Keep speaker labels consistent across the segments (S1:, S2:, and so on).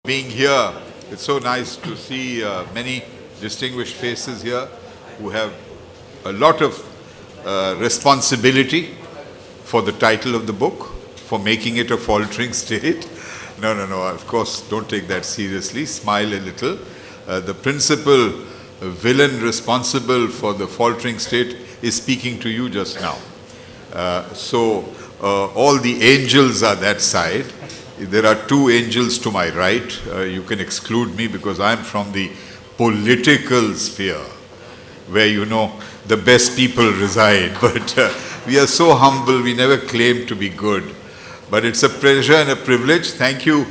S1: Being here. It's so nice to see many distinguished faces here who have a lot of responsibility for the title of the book, for making it a faltering state. No, of course, don't take that seriously. Smile a little. The principal villain responsible for the faltering state is speaking to you just now. All the angels are that side. There are two angels to my right. You can exclude me because I'm from the political sphere where, the best people reside. But we are so humble, we never claim to be good. But it's a pleasure and a privilege. Thank you,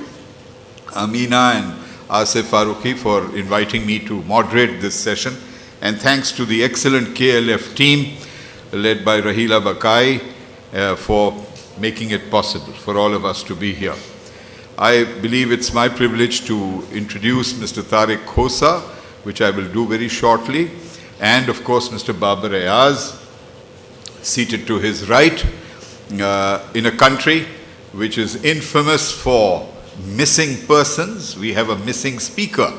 S1: Amina and Asif Farooqi, for inviting me to moderate this session. And thanks to the excellent KLF team led by Rahila Bakai for making it possible for all of us to be here. I believe it's my privilege to introduce Mr. Tariq Khosa, which I will do very shortly, and of course Mr. Babar Ayaz, seated to his right, in a country which is infamous for missing persons. We have a missing speaker,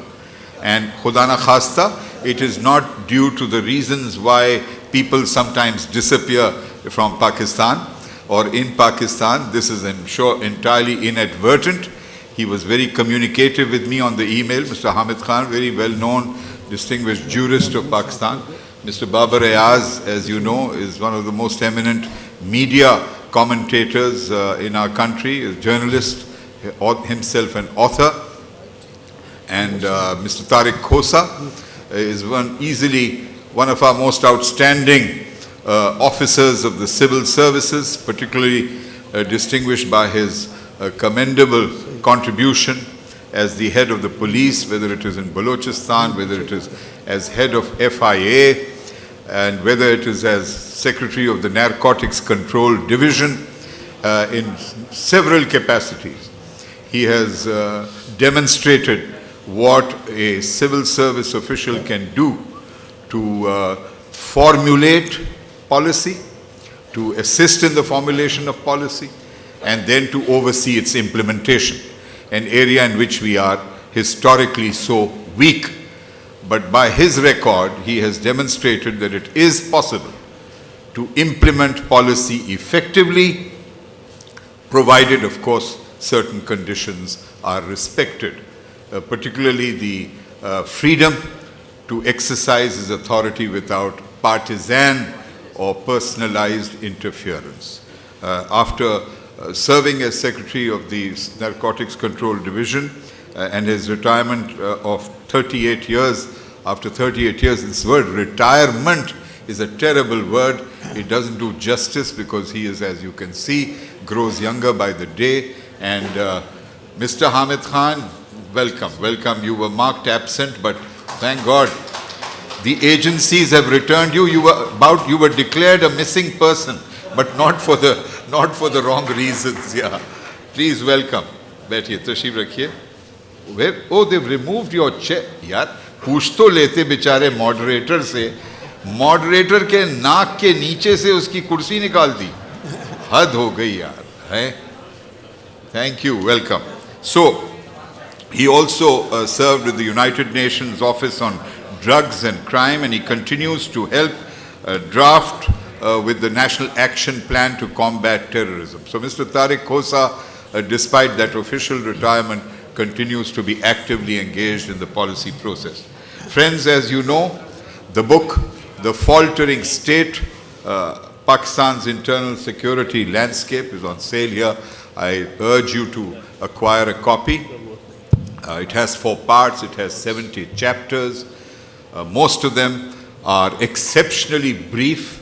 S1: and Khuda na khasta, it is not due to the reasons why people sometimes disappear from Pakistan or in Pakistan. This is, I'm sure, entirely inadvertent. He was very communicative with me on the email. Mr. Hamid Khan, very well-known, distinguished jurist of Pakistan. Mr. Babar Ayaz, as you know, is one of the most eminent media commentators in our country, a journalist, himself an author. And Mr. Tariq Khosa is easily one of our most outstanding officers of the civil services, particularly distinguished by his commendable contribution as the head of the police, whether it is in Balochistan, whether it is as head of FIA, and whether it is as secretary of the Narcotics Control Division in several capacities. He has demonstrated what a civil service official can do to formulate policy, to assist in the formulation of policy, and then to oversee its implementation, an area in which we are historically so weak. But by his record, he has demonstrated that it is possible to implement policy effectively, provided, of course, certain conditions are respected, particularly the freedom to exercise his authority without partisan or personalized interference. After serving as secretary of the Narcotics Control Division and his retirement of 38 years, after 38 years, this word retirement is a terrible word. It doesn't do justice because he is, as you can see, grows younger by the day. And Mr. Hamid Khan, welcome. You were marked absent, but thank God the agencies have returned you. You were declared a missing person, but not for the wrong reasons. Yeah, please welcome. बैठिए, तशरीफ रखिए. Oh, they've removed your chair. यार, पूछ तो लेते बेचारे moderator से. Moderator के नाक के नीचे से उसकी कुर्सी निकाल दी. हद हो गई यार. है? Thank you. Welcome. So, he also served with the United Nations Office on Drugs and Crime, and he continues to help draft with the National Action Plan to combat terrorism. So Mr. Tariq Khosa, despite that official retirement, continues to be actively engaged in the policy process. Friends, as you know, the book, The Faltering State, Pakistan's Internal Security Landscape, is on sale here. I urge you to acquire a copy. It has 4 parts, it has 70 chapters. Most of them are exceptionally brief,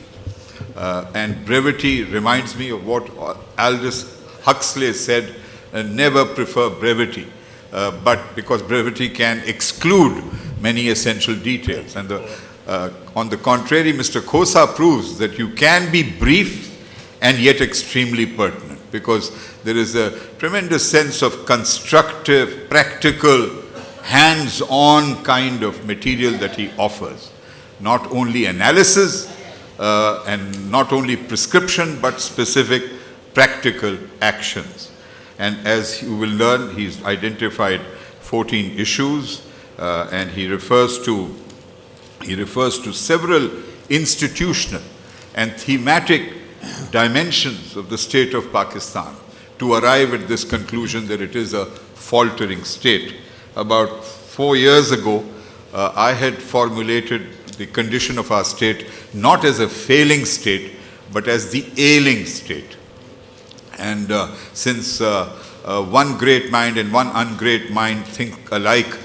S1: and brevity reminds me of what Aldous Huxley said, never prefer brevity, but because brevity can exclude many essential details. And on the contrary, Mr. Khosa proves that you can be brief and yet extremely pertinent, because there is a tremendous sense of constructive, practical, hands-on kind of material that he offers. Not only analysis and not only prescription, but specific practical actions. And as you will learn, he's identified 14 issues, and he refers to several institutional and thematic dimensions of the state of Pakistan to arrive at this conclusion that it is a faltering state. About 4 years ago, I had formulated the condition of our state not as a failing state, but as the ailing state. And since one great mind and one ungreat mind think alike,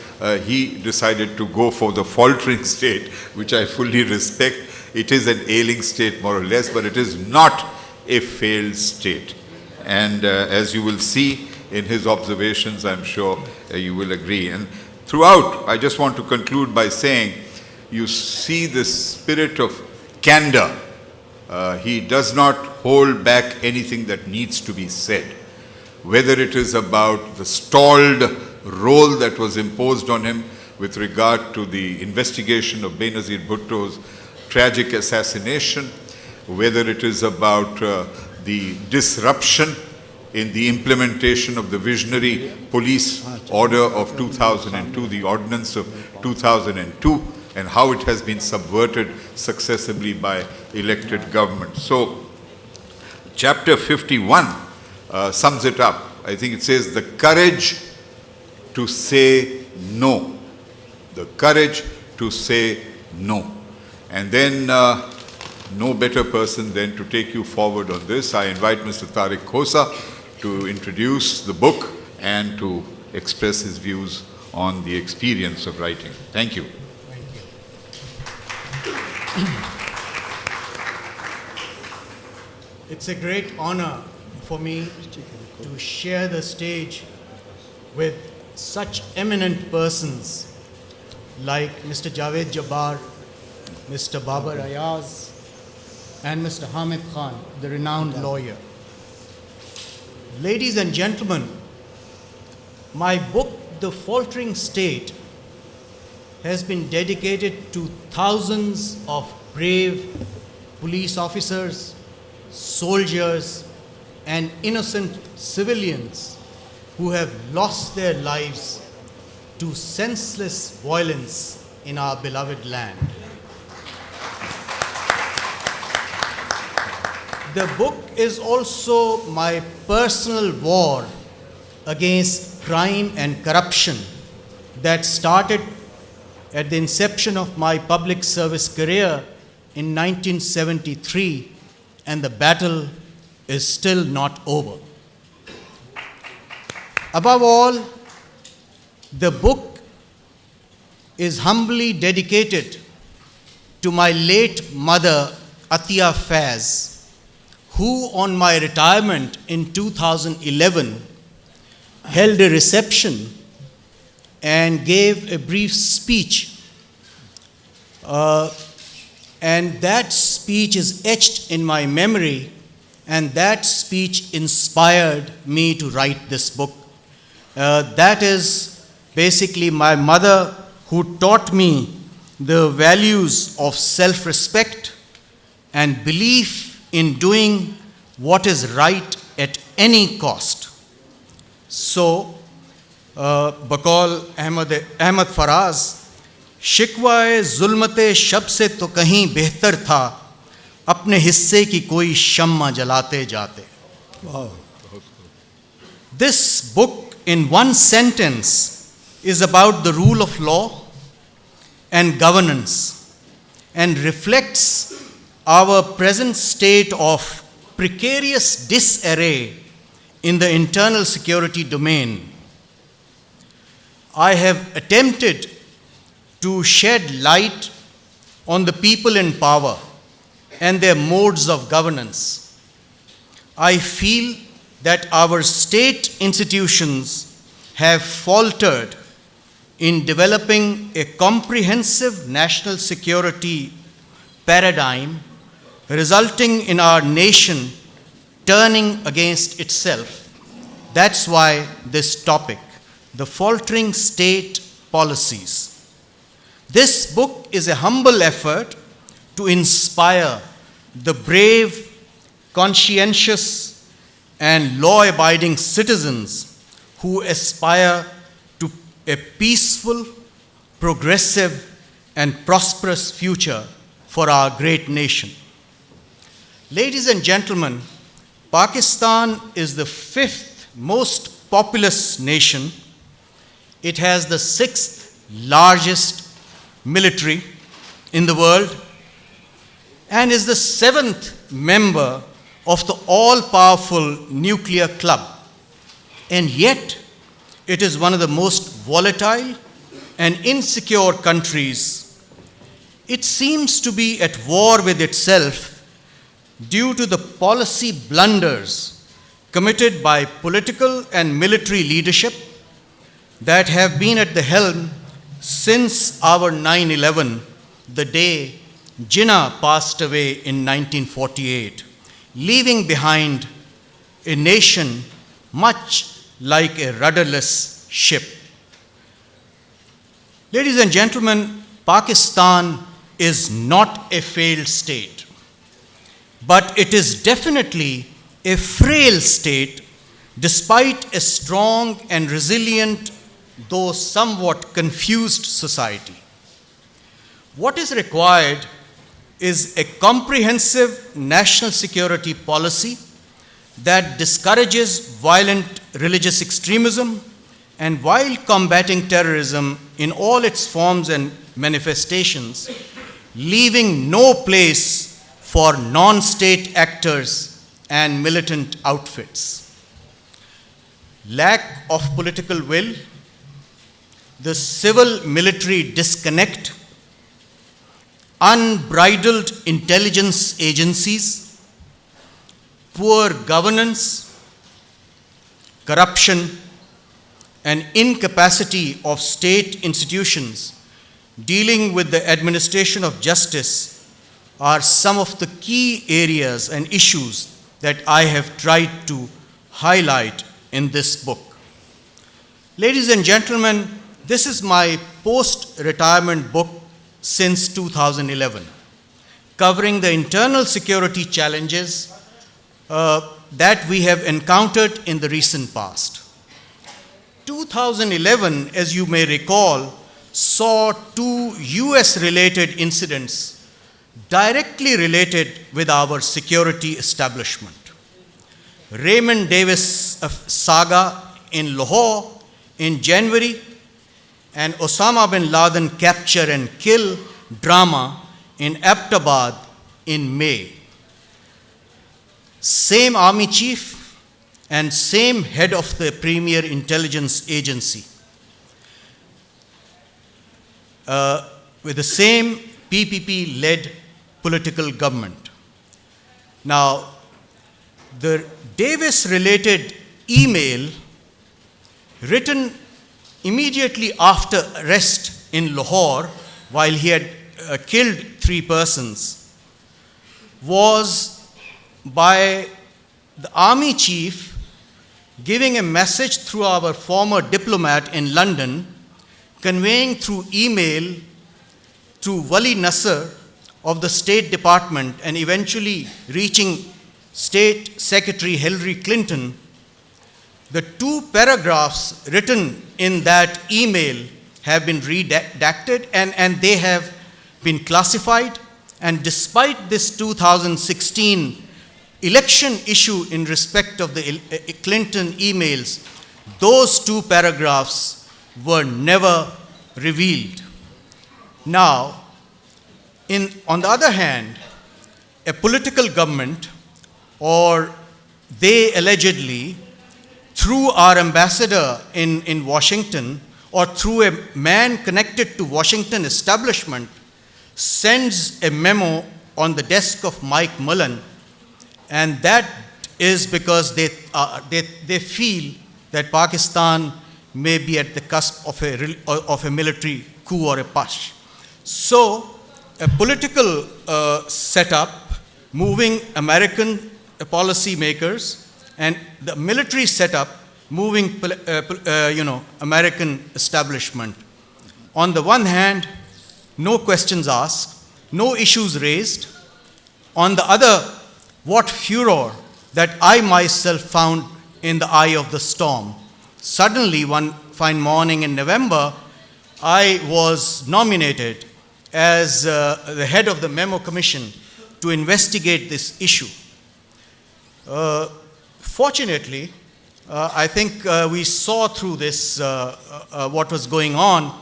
S1: he decided to go for the faltering state, which I fully respect. It is an ailing state more or less, but it is not a failed state. And as you will see in his observations, I'm sure you will agree. And throughout, I just want to conclude by saying, you see this spirit of candor. He does not hold back anything that needs to be said. Whether it is about the stalled role that was imposed on him with regard to the investigation of Benazir Bhutto's tragic assassination, whether it is about the disruption in the implementation of the visionary police order of 2002, the ordinance of 2002, and how it has been subverted successively by elected government. So, chapter 51 sums it up. I think it says, the courage to say no. The courage to say no. And then, no better person than to take you forward on this. I invite Mr. Tariq Khosa to introduce the book and to express his views on the experience of writing. Thank you.
S2: It's a great honor for me to share the stage with such eminent persons like Mr. Javed Jabbar, Mr. Babar Ayaz, and Mr. Hamid Khan, the renowned lawyer. Ladies and gentlemen, my book, The Faltering State, has been dedicated to thousands of brave police officers, soldiers, and innocent civilians who have lost their lives to senseless violence in our beloved land. The book is also my personal war against crime and corruption that started at the inception of my public service career in 1973, and the battle is still not over. Above all, the book is humbly dedicated to my late mother, Atiya Faiz, who on my retirement in 2011 held a reception and gave a brief speech. And that speech is etched in my memory, and that speech inspired me to write this book. That is basically my mother, who taught me the values of self-respect and belief in doing what is right at any cost. So, बकौल अहमद फराज, शिकवाए जुल्मते शब से तो कहीं बेहतर था, अपने हिस्से की कोई शम्मा जलाते जाते. Wow. This book, in one sentence, is about the rule of law and governance and reflects our present state of precarious disarray in the internal security domain. I have attempted to shed light on the people in power and their modes of governance. I feel that our state institutions have faltered in developing a comprehensive national security paradigm, resulting in our nation turning against itself. That's why this topic, the faltering state policies. This book is a humble effort to inspire the brave, conscientious, and law-abiding citizens who aspire to a peaceful, progressive, and prosperous future for our great nation. Ladies and gentlemen, Pakistan is the fifth most populous nation. It has the sixth largest military in the world and is the seventh member of the all-powerful nuclear club. And yet, it is one of the most volatile and insecure countries. It seems to be at war with itself due to the policy blunders committed by political and military leadership that have been at the helm since our 9/11, the day Jinnah passed away in 1948, leaving behind a nation much like a rudderless ship. Ladies and gentlemen, Pakistan is not a failed state, but it is definitely a frail state despite a strong and resilient, though somewhat confused society. What is required is a comprehensive national security policy that discourages violent religious extremism and, while combating terrorism in all its forms and manifestations, leaving no place for non-state actors and militant outfits. Lack of political will, the civil-military disconnect, unbridled intelligence agencies, poor governance, corruption, and incapacity of state institutions dealing with the administration of justice are some of the key areas and issues that I have tried to highlight in this book. Ladies and gentlemen, this is my post-retirement book since 2011, covering the internal security challenges that we have encountered in the recent past. 2011, as you may recall, saw two US-related incidents directly related with our security establishment. Raymond Davis saga in Lahore in January, and Osama bin Laden capture and kill drama in Abbottabad in May. Same army chief and same head of the premier intelligence agency, with the same PPP-led political government. Now, the Davis-related email written immediately after arrest in Lahore, while he had killed 3 persons, was by the army chief giving a message through our former diplomat in London, conveying through email to Wali Nasser of the State Department and eventually reaching State Secretary Hillary Clinton. The 2 paragraphs written in that email have been redacted and they have been classified. And despite this 2016 election issue in respect of the Clinton emails, those 2 paragraphs were never revealed. Now, on the other hand, a political government, or they allegedly, through our ambassador in Washington, or through a man connected to Washington establishment, sends a memo on the desk of Mike Mullen, and that is because they feel that Pakistan may be at the cusp of a military coup or a putsch. So, a political setup moving American policy makers, and the military setup moving American establishment. On the one hand, no questions asked, no issues raised. On the other, what furor that I myself found in the eye of the storm. Suddenly one fine morning in November, I was nominated as the head of the Memo Commission to investigate this issue. Fortunately, I think we saw through this what was going on,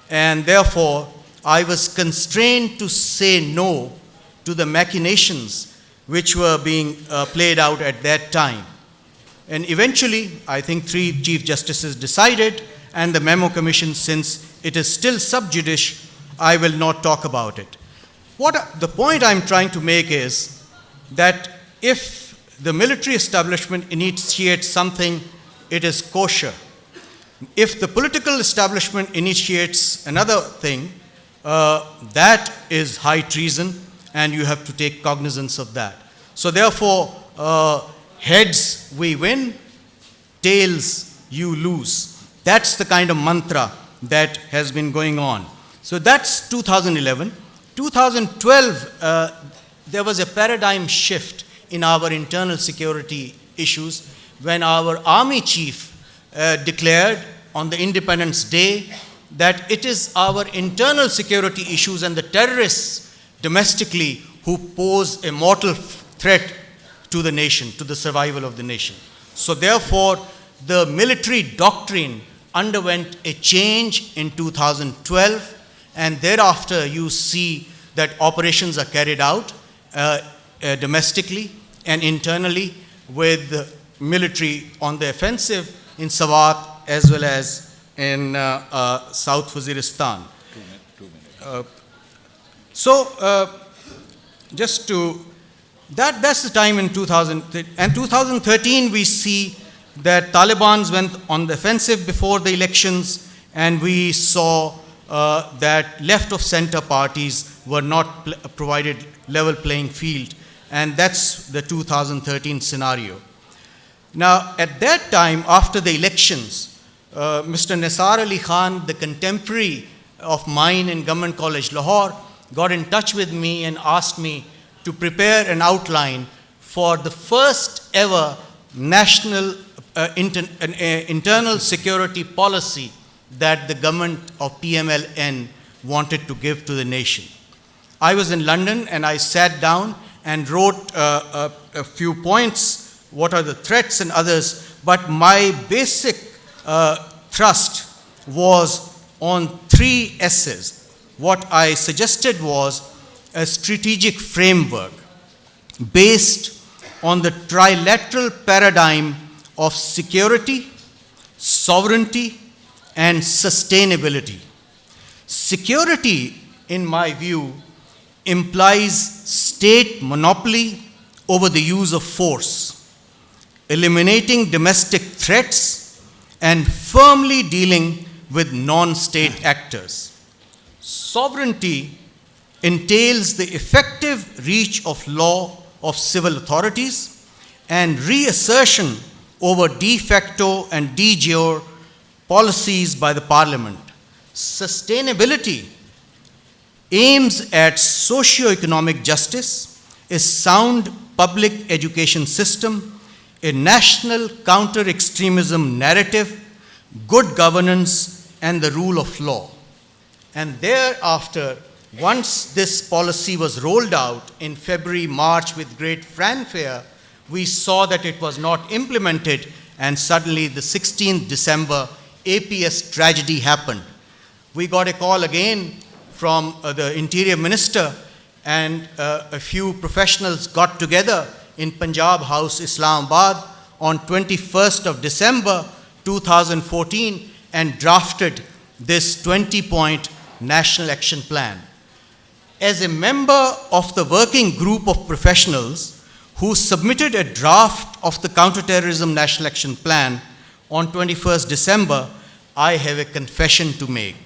S2: and therefore I was constrained to say no to the machinations which were being played out at that time. And eventually, I think 3 Chief Justices decided, and the Memo Commission, since it is still sub judice, I will not talk about it. The point I'm trying to make is that if the military establishment initiates something, it is kosher. If the political establishment initiates another thing, that is high treason, and you have to take cognizance of that. So therefore, heads we win, tails you lose. That's the kind of mantra that has been going on. So that's 2011. 2012, there was a paradigm shift in our internal security issues when our army chief declared on the Independence Day that it is our internal security issues and the terrorists domestically who pose a mortal threat to the nation, to the survival of the nation. So therefore, the military doctrine underwent a change in 2012, and thereafter you see that operations are carried out domestically and internally with the military on the offensive in Swat as well as in South Waziristan. Just to, that's the time in 2000, and 2013 we see that Taliban went on the offensive before the elections, and we saw that left of center parties were not provided level playing field, and that's the 2013 scenario. Now, at that time, after the elections, Mr. Nisar Ali Khan, the contemporary of mine in Government College, Lahore, got in touch with me and asked me to prepare an outline for the first ever national internal security policy that the government of PMLN wanted to give to the nation. I was in London and I sat down and wrote a few points, what are the threats and others, but my basic thrust was on 3 S's. What I suggested was a strategic framework based on the trilateral paradigm of security, sovereignty, and sustainability. Security, in my view, implies state monopoly over the use of force, eliminating domestic threats, and firmly dealing with non-state actors. Sovereignty entails the effective reach of law of civil authorities and reassertion over de facto and de jure policies by the parliament. Sustainability aims at socio-economic justice, a sound public education system, a national counter-extremism narrative, good governance, and the rule of law. And thereafter, once this policy was rolled out in February, March with great fanfare, we saw that it was not implemented, and suddenly the 16th December APS tragedy happened. We got a call again from the Interior Minister, and a few professionals got together in Punjab House, Islamabad on 21st of December 2014 and drafted this 20-point National Action Plan. As a member of the working group of professionals who submitted a draft of the Counterterrorism National Action Plan on 21st December, I have a confession to make.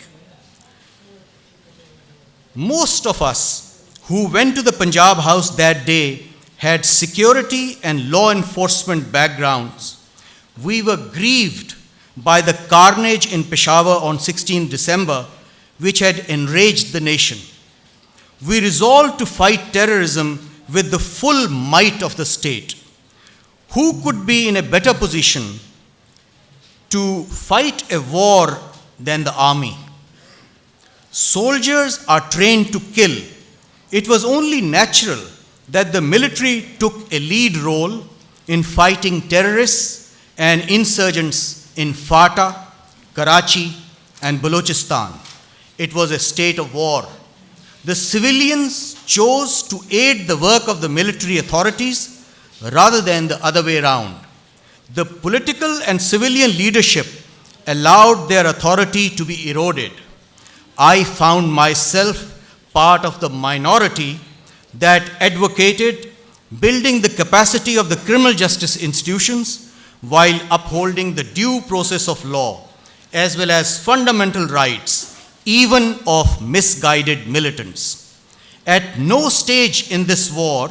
S2: Most of us who went to the Punjab House that day had security and law enforcement backgrounds. We were grieved by the carnage in Peshawar on 16 December, which had enraged the nation. We resolved to fight terrorism with the full might of the state. Who could be in a better position to fight a war than the army. Soldiers are trained to kill. It was only natural that the military took a lead role in fighting terrorists and insurgents in Fata, Karachi, and Balochistan. It was a state of war. The civilians chose to aid the work of the military authorities rather than the other way around. The political and civilian leadership allowed their authority to be eroded. I found myself part of the minority that advocated building the capacity of the criminal justice institutions while upholding the due process of law, as well as fundamental rights, even of misguided militants. At no stage in this war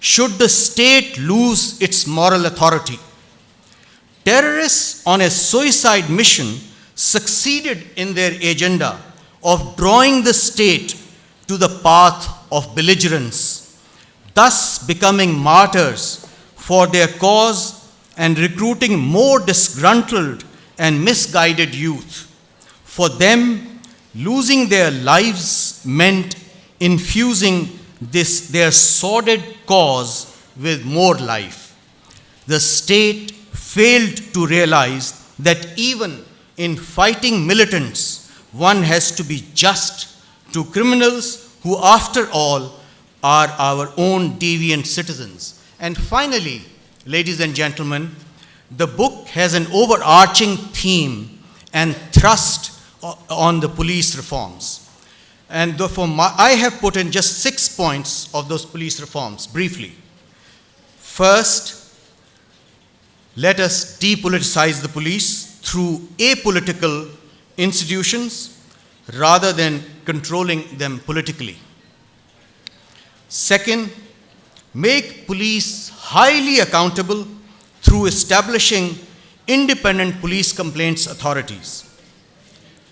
S2: should the state lose its moral authority. Terrorists on a suicide mission succeeded in their agenda of drawing the state to the path of belligerence, thus becoming martyrs for their cause and recruiting more disgruntled and misguided youth. For them, losing their lives meant infusing their sordid cause with more life. The state failed to realize that even in fighting militants, one has to be just to criminals who, after all, are our own deviant citizens. And finally, ladies and gentlemen, the book has an overarching theme and thrust on the police reforms. And therefore, I have put in just 6 points of those police reforms, briefly. First, let us depoliticize the police through apolitical institutions rather than controlling them politically. Second, make police highly accountable through establishing independent police complaints authorities.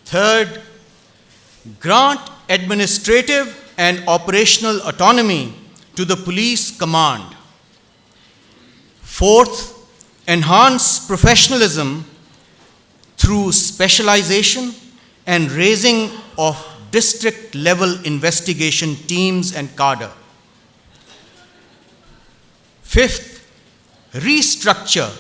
S2: Third, grant administrative and operational autonomy to the police command. Fourth, enhance professionalism through specialization and raising of district-level investigation teams and cadre. Fifth, restructure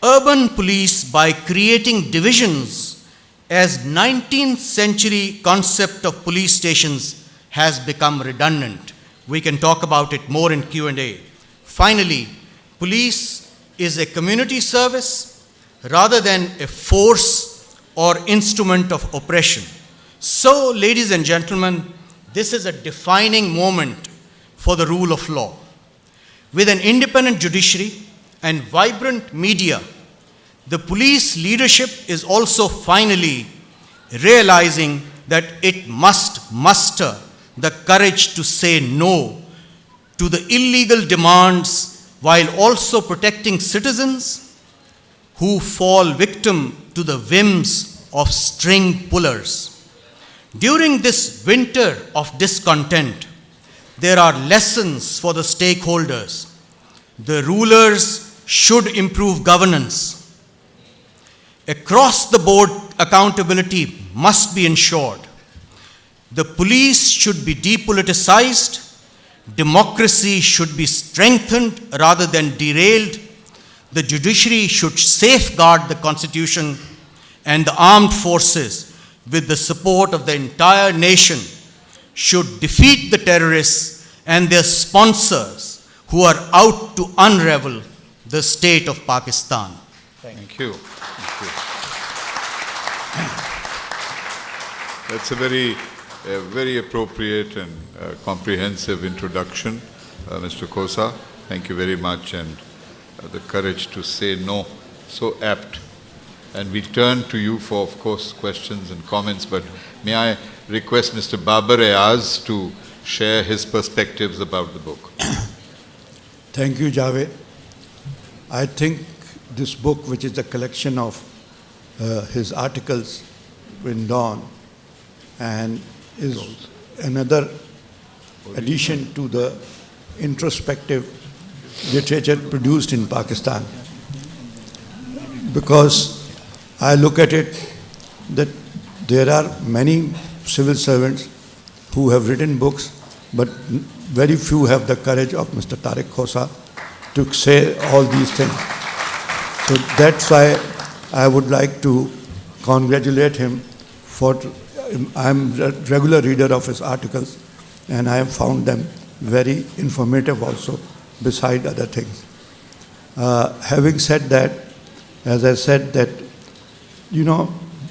S2: urban police by creating divisions, as 19th century concept of police stations has become redundant. We can talk about it more in Q&A. Finally, police is a community service rather than a force or instrument of oppression. So, ladies and gentlemen, this is a defining moment for the rule of law. With an independent judiciary and vibrant media, the police leadership is also finally realizing that it must muster the courage to say no to the illegal demands while also protecting citizens who fall victim to the whims of string pullers. During this winter of discontent, there are lessons for the stakeholders. The rulers should improve governance. Across the board, accountability must be ensured. The police should be depoliticized. Democracy should be strengthened rather than derailed. The judiciary should safeguard the Constitution, and the armed forces, with the support of the entire nation, should defeat the terrorists and their sponsors who are out to unravel the state of Pakistan.
S1: Thank you. Thank you. That's a very appropriate and comprehensive introduction, Mr. Khosa. Thank you very much, and the courage to say no, so apt. And we turn to you for, of course, questions and comments, but may I request Mr. Babar Ayaz to share his perspectives about the book.
S3: Thank you, Javed. I think this book, which is a collection of his articles in Dawn, and is another addition to the introspective literature produced in Pakistan. Because I look at it that there are many civil servants who have written books, but very few have the courage of Mr. Tariq Khosa to say all these things. So that's why I would like to congratulate him for, I'm a regular reader of his articles, and I have found them very informative also, beside other things. Having said that, as I said that,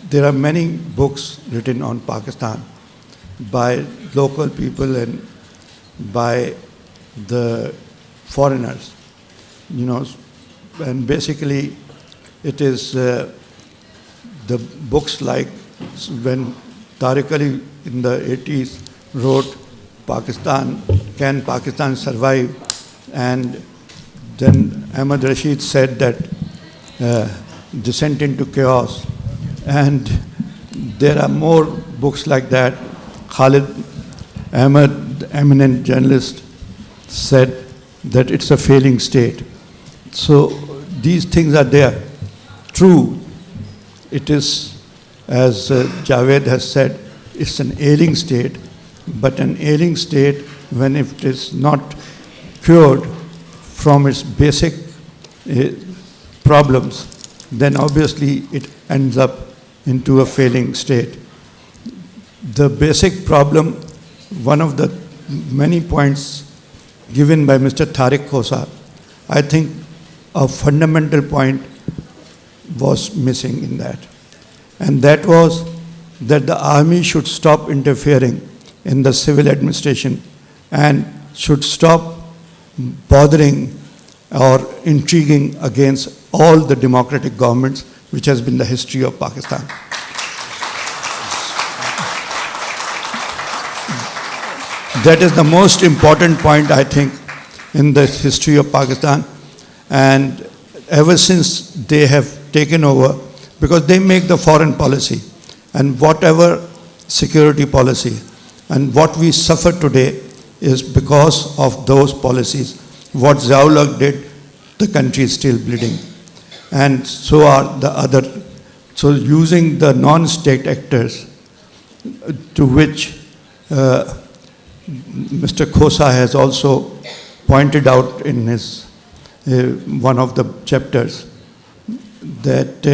S3: there are many books written on Pakistan by local people and by the foreigners, and basically it is the books like when Tariq Ali in the 80s wrote Pakistan, Can Pakistan Survive? And then Ahmad Rashid said that Descent into Chaos. And there are more books like that. Khalid Ahmed, the eminent journalist, said that it's a failing state. So these things are there. True, it is, as Javed has said, it's an ailing state, but an ailing state, when it is not cured from its basic problems, then obviously it ends up into a failing state. The basic problem, one of the many points given by Mr. Tariq Khosa, I think a fundamental point was missing in that. And that was that the army should stop interfering in the civil administration and should stop bothering or intriguing against all the democratic governments, which has been the history of Pakistan. That is the most important point, I think, in the history of Pakistan. And ever since they have taken over, because they make the foreign policy and whatever security policy, and what we suffer today is because of those policies. What Ziaul did, the country is still bleeding. And so are the other. So using the non-state actors, to which Mr. Khosa has also pointed out in his one of the chapters, that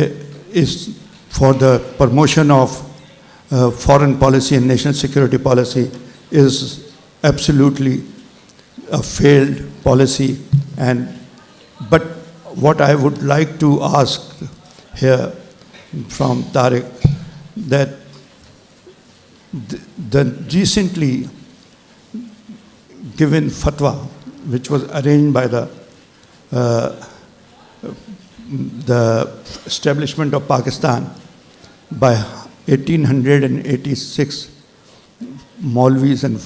S3: is for the promotion of foreign policy and national security policy, is absolutely a failed policy. But what I would like to ask here from Tariq, that the recently given fatwa, which was arranged by the establishment of Pakistan by 1886 Maulvis and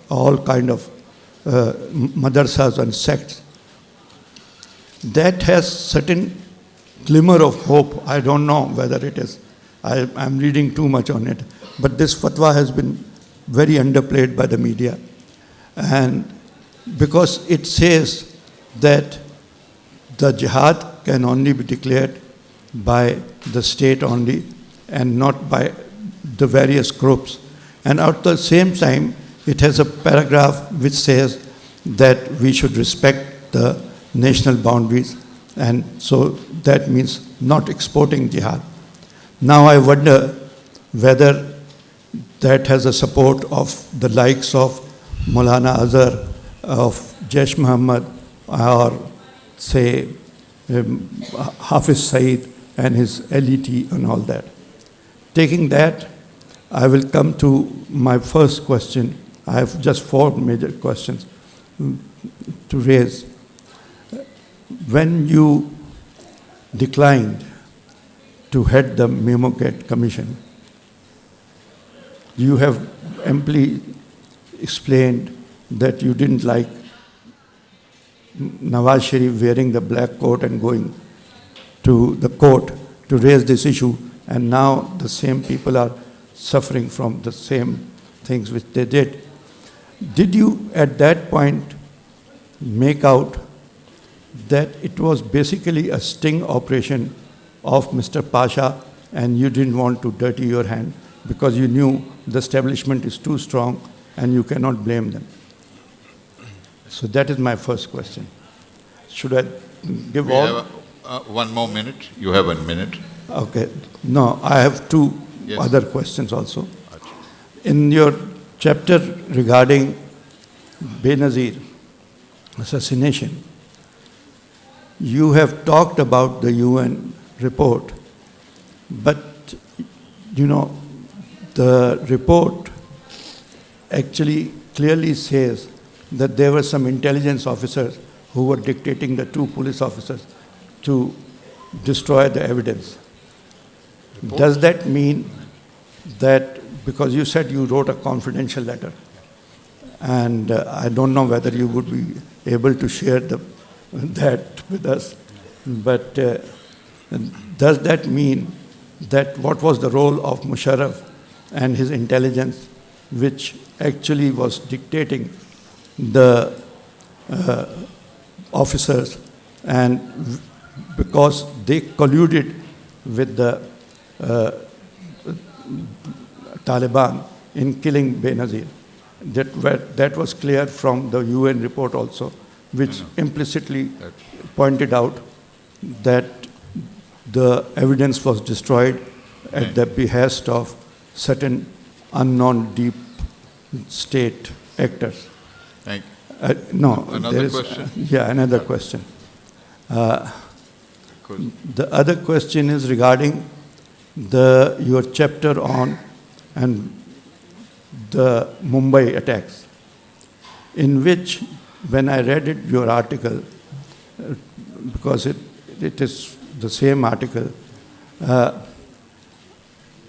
S3: all kind of madrasas and sects, that has certain glimmer of hope. I don't know whether it is, I'm reading too much on it, but this fatwa has been very underplayed by the media. And because it says that the jihad can only be declared by the state only and not by the various groups. And at the same time, it has a paragraph which says that we should respect the national boundaries, and so that means not exporting jihad. Now I wonder whether that has a support of the likes of Maulana Azhar, of Jaish Muhammad, or say Hafiz Saeed and his LET and all that. Taking that, I will come to my first question. I have just 4 major questions to raise. When you declined to head the Memogate Commission, you have amply explained that you didn't like Nawaz Sharif wearing the black coat and going to the court to raise this issue, and now the same people are suffering from the same things which they did. Did you at that point make out that it was basically a sting operation of Mr. Pasha and you didn't want to dirty your hand because you knew the establishment is too strong and you cannot blame them. So that is my first question. Should I give
S1: We
S3: all?
S1: have one more minute. You have 1 minute.
S3: Okay. No, I have two
S1: Yes.
S3: other questions also. In your chapter regarding Benazir assassination, you have talked about the UN report, but you know, the report actually clearly says that there were some intelligence officers who were dictating the two police officers to destroy the evidence. Does that mean that, because you said you wrote a confidential letter, and I don't know whether you would be able to share that with us, but does that mean that what was the role of Musharraf and his intelligence, which actually was dictating the officers, and because they colluded with the Taliban in killing Benazir? That was clear from the UN report also, which implicitly pointed out that the evidence was destroyed at the behest of certain unknown deep state actors.
S1: Thank you.
S3: No,
S1: Another
S3: there is,
S1: question?
S3: yeah, another question.
S1: Cool.
S3: The other question is regarding your chapter on and the Mumbai attacks, in which, when I read your article, because it is the same article,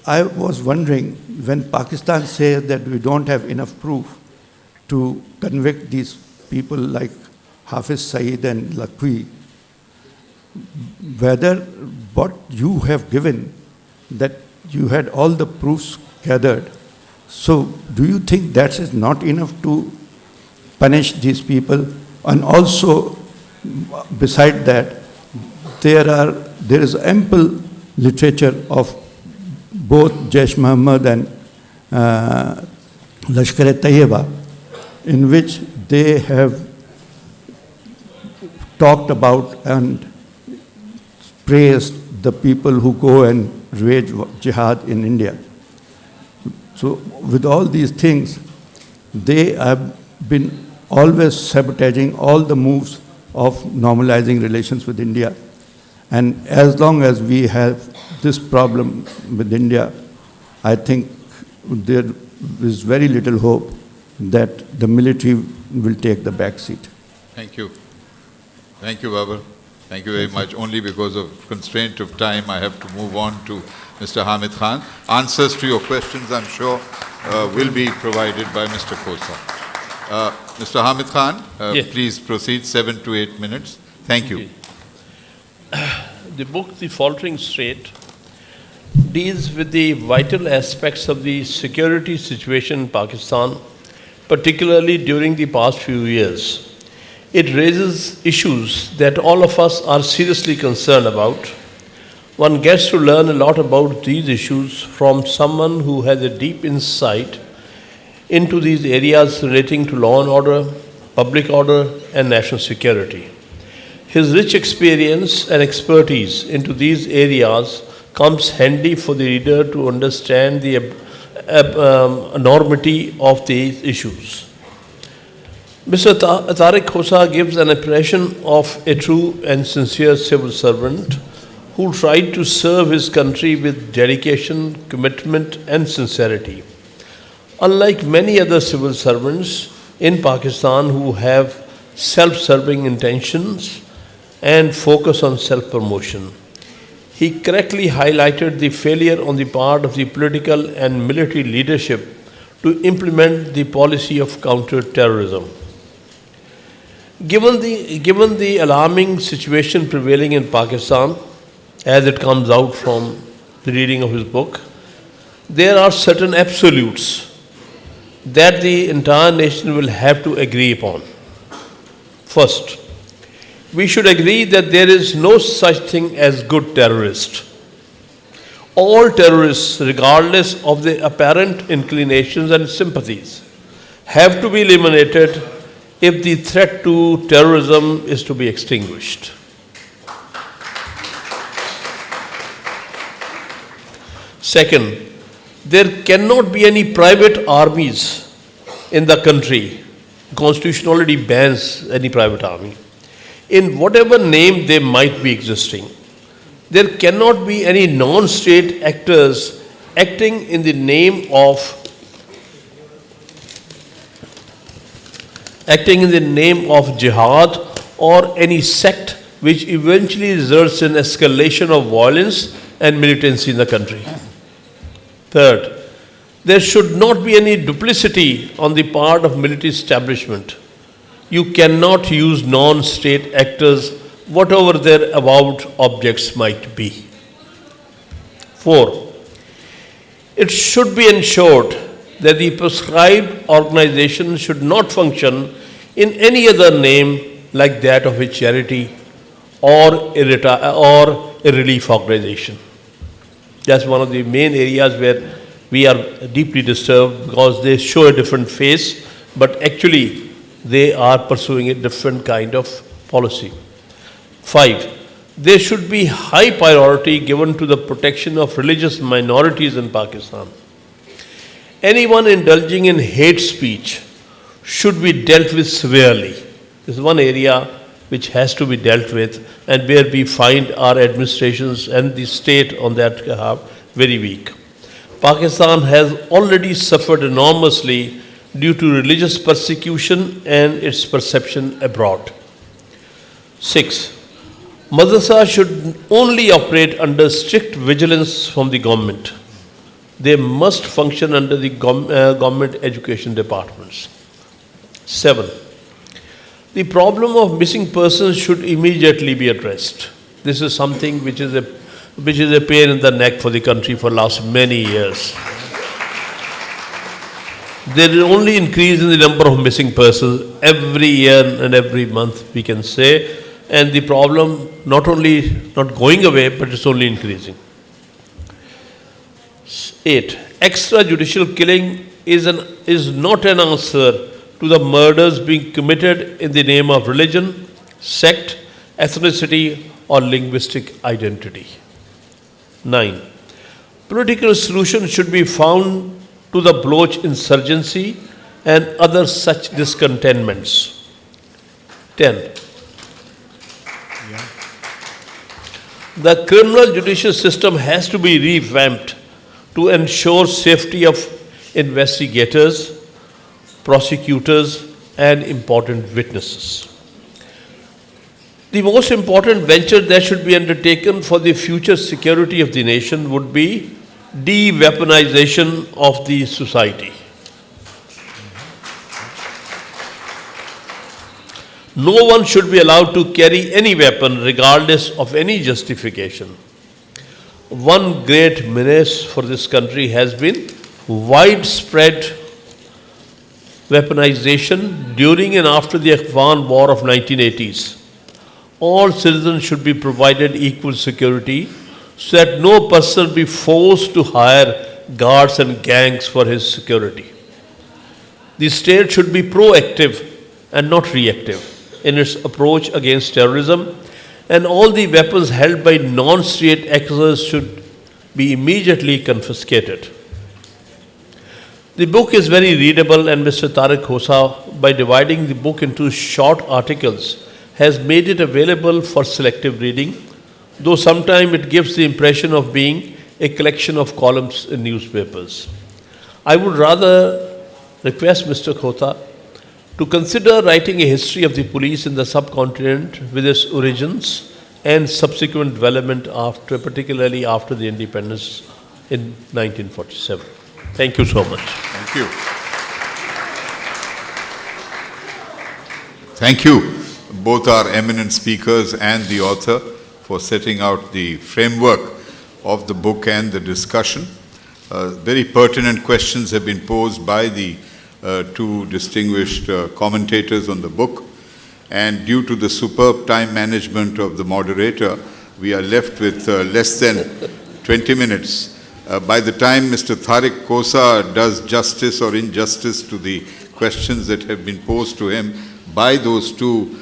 S3: I was wondering, when Pakistan says that we don't have enough proof to convict these people like Hafiz Saeed and Lakwi, whether what you have given, that you had all the proofs gathered, so do you think that is not enough to punish these people? And also, beside that, there is ample literature of both Jaish Muhammad and Lashkar-e-Tayyiba, in which they have talked about and praised the people who go and wage jihad in India. So with all these things, they have been always sabotaging all the moves of normalizing relations with India. And as long as we have this problem with India, I think there is very little hope that the military will take the back seat.
S1: Thank you. Thank you, Babar. Thank you very much. Only because of constraint of time, I have to move on to Mr. Hamid Khan. Answers to your questions, I'm sure, will be provided by Mr. Khosa. Mr. Hamid Khan,
S4: Yes.
S1: please proceed, 7 to 8 minutes. Thank you.
S4: The book, The Faltering State, deals with the vital aspects of the security situation in Pakistan, particularly during the past few years. It raises issues that all of us are seriously concerned about. One gets to learn a lot about these issues from someone who has a deep insight into these areas relating to law and order, public order, and national security. His rich experience and expertise into these areas comes handy for the reader to understand the enormity of these issues. Mr. Tariq Khosa gives an impression of a true and sincere civil servant who tried to serve his country with dedication, commitment, and sincerity. Unlike many other civil servants in Pakistan who have self-serving intentions and focus on self-promotion, he correctly highlighted the failure on the part of the political and military leadership to implement the policy of counter-terrorism. Given the alarming situation prevailing in Pakistan, as it comes out from the reading of his book, there are certain absolutes that the entire nation will have to agree upon. First, we should agree that there is no such thing as good terrorist. All terrorists, regardless of their apparent inclinations and sympathies, have to be eliminated if the threat to terrorism is to be extinguished. Second, there cannot be any private armies in the country. The Constitution already bans any private army, in whatever name they might be existing. There cannot be any non-state actors acting in the name of jihad or any sect which eventually results in escalation of violence and militancy in the country. Third, there should not be any duplicity on the part of military establishment. You cannot use non-state actors, whatever their avowed objects might be. 4. It should be ensured that the prescribed organization should not function in any other name like that of a charity or a relief organization. That's one of the main areas where we are deeply disturbed, because they show a different face, but actually they are pursuing a different kind of policy. 5. There should be high priority given to the protection of religious minorities in Pakistan. Anyone indulging in hate speech should be dealt with severely. This is one area which has to be dealt with, and where we find our administrations and the state on that behalf very weak. Pakistan has already suffered enormously due to religious persecution and its perception abroad. 6. Madrasa should only operate under strict vigilance from the government. They must function under the government education departments. 7. The problem of missing persons should immediately be addressed. This is something which is a pain in the neck for the country for last many years. There is only increase in the number of missing persons every year and every month, we can say, and the problem not only not going away, but it's only increasing. 8. Extrajudicial killing is not an answer to the murders being committed in the name of religion, sect, ethnicity, or linguistic identity. 9. Political solutions should be found to the Baloch insurgency and other such discontentments. 10. The criminal judicial system has to be revamped to ensure safety of investigators, prosecutors, and important witnesses. The most important venture that should be undertaken for the future security of the nation would be de-weaponization of the society. No one should be allowed to carry any weapon regardless of any justification. One great menace for this country has been widespread weaponization during and after the Afghan War of 1980s. All citizens should be provided equal security so that no person be forced to hire guards and gangs for his security. The state should be proactive and not reactive in its approach against terrorism, and all the weapons held by non-state actors should be immediately confiscated. The book is very readable, and Mr. Tariq Khosa, by dividing the book into short articles, has made it available for selective reading, though sometimes it gives the impression of being a collection of columns in newspapers. I would rather request Mr. Khosa to consider writing a history of the police in the subcontinent with its origins and subsequent development, particularly after the independence in 1947. Thank you so much.
S1: Thank you. Thank you, both our eminent speakers and the author, for setting out the framework of the book and the discussion. Very pertinent questions have been posed by the two distinguished commentators on the book, and due to the superb time management of the moderator, we are left with less than 20 minutes. By the time Mr. Tariq Khosa does justice or injustice to the questions that have been posed to him by those two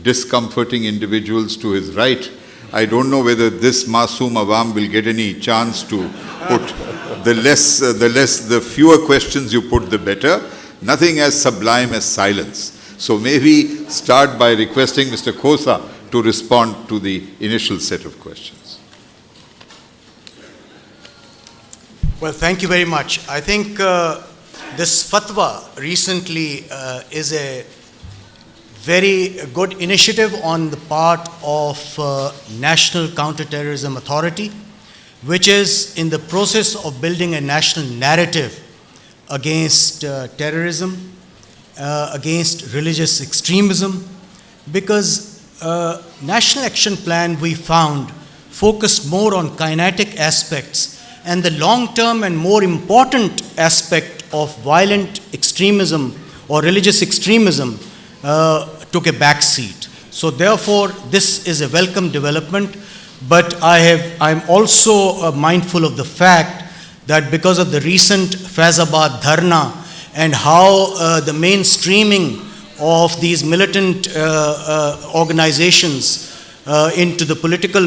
S1: discomforting individuals to his right, I don't know whether this Masoom Awam will get any chance to put the fewer questions you put, the better. Nothing as sublime as silence. So maybe start by requesting Mr. Khosa to respond to the initial set of questions.
S2: Well, thank you very much. I think this fatwa recently is a very good initiative on the part of National Counterterrorism Authority, which is in the process of building a national narrative against terrorism, against religious extremism, because National Action Plan, we found, focused more on kinetic aspects, and the long-term and more important aspect of violent extremism or religious extremism took a back seat. So therefore, this is a welcome development, but I'm also mindful of the fact that because of the recent Faizabad Dharna and how the mainstreaming of these militant organizations into the political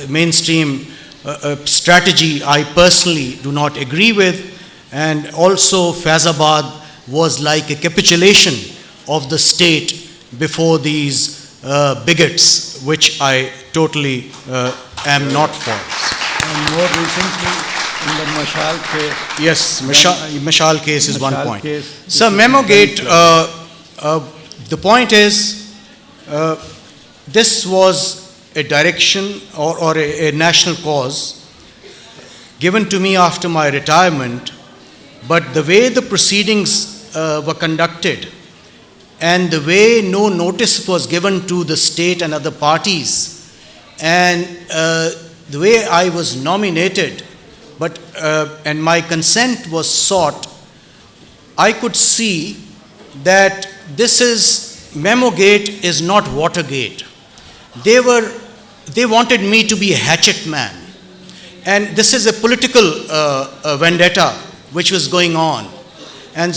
S2: mainstream strategy, I personally do not agree with, and also Faizabad was like a capitulation of the state before these bigots, which I totally am not for.
S3: And more recently, in the Mashal case.
S2: Yes, Mashal case is one point.
S3: Case,
S2: So Memogate, the point is, this was a direction or a national cause given to me after my retirement, but the way the proceedings were conducted and the way no notice was given to the state and other parties, and the way I was nominated, and my consent was sought, I could see that Memogate is not Watergate. They wanted me to be a hatchet man, and this is a political vendetta which was going on. And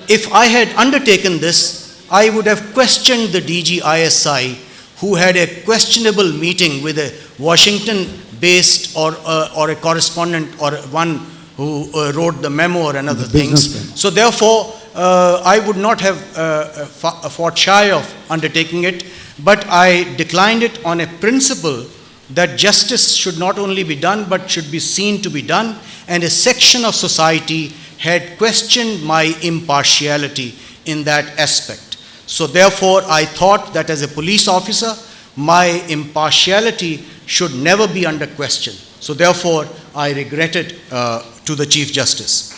S2: if I had undertaken this, I would have questioned the DG ISI, who had a questionable meeting with a Washington-based or a correspondent or one who wrote the memo or another things. So therefore, I would not have fought shy of undertaking it, but I declined it on a principle that justice should not only be done, but should be seen to be done, and a section of society had questioned my impartiality in that aspect. So therefore, I thought that as a police officer, my impartiality should never be under question. So therefore, I regretted to the Chief Justice.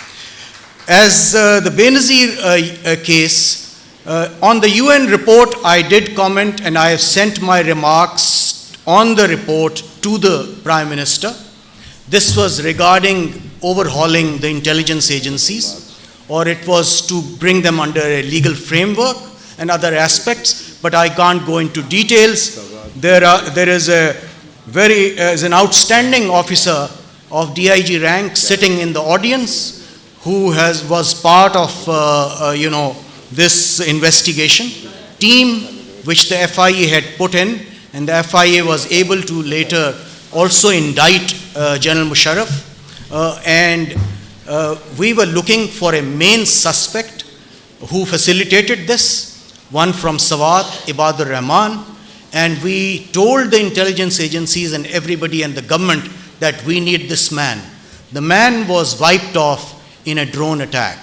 S2: As the Benazir case, on the UN report, I did comment, and I have sent my remarks on the report to the Prime Minister. This was regarding overhauling the intelligence agencies, or it was to bring them under a legal framework and other aspects, but I can't go into details. There is an outstanding officer of DIG rank sitting in the audience who was part of this investigation team which the FIA had put in, and the FIA was able to later also indict General Musharraf, and we were looking for a main suspect who facilitated this, one from Sawat, Ibadur Rahman, and we told the intelligence agencies and everybody and the government that we need this man. The man was wiped off in a drone attack.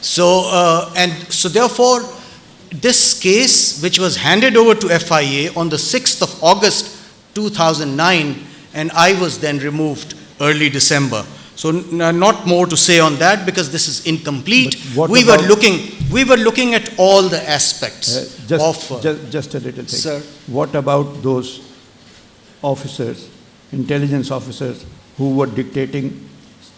S2: So therefore, this case, which was handed over to FIA on the 6th of August 2009, and I was then removed early December. So not more to say on that, because this is incomplete. We were looking at all the aspects
S3: just a little thing.
S2: Sir.
S3: What about those officers, intelligence officers, who were dictating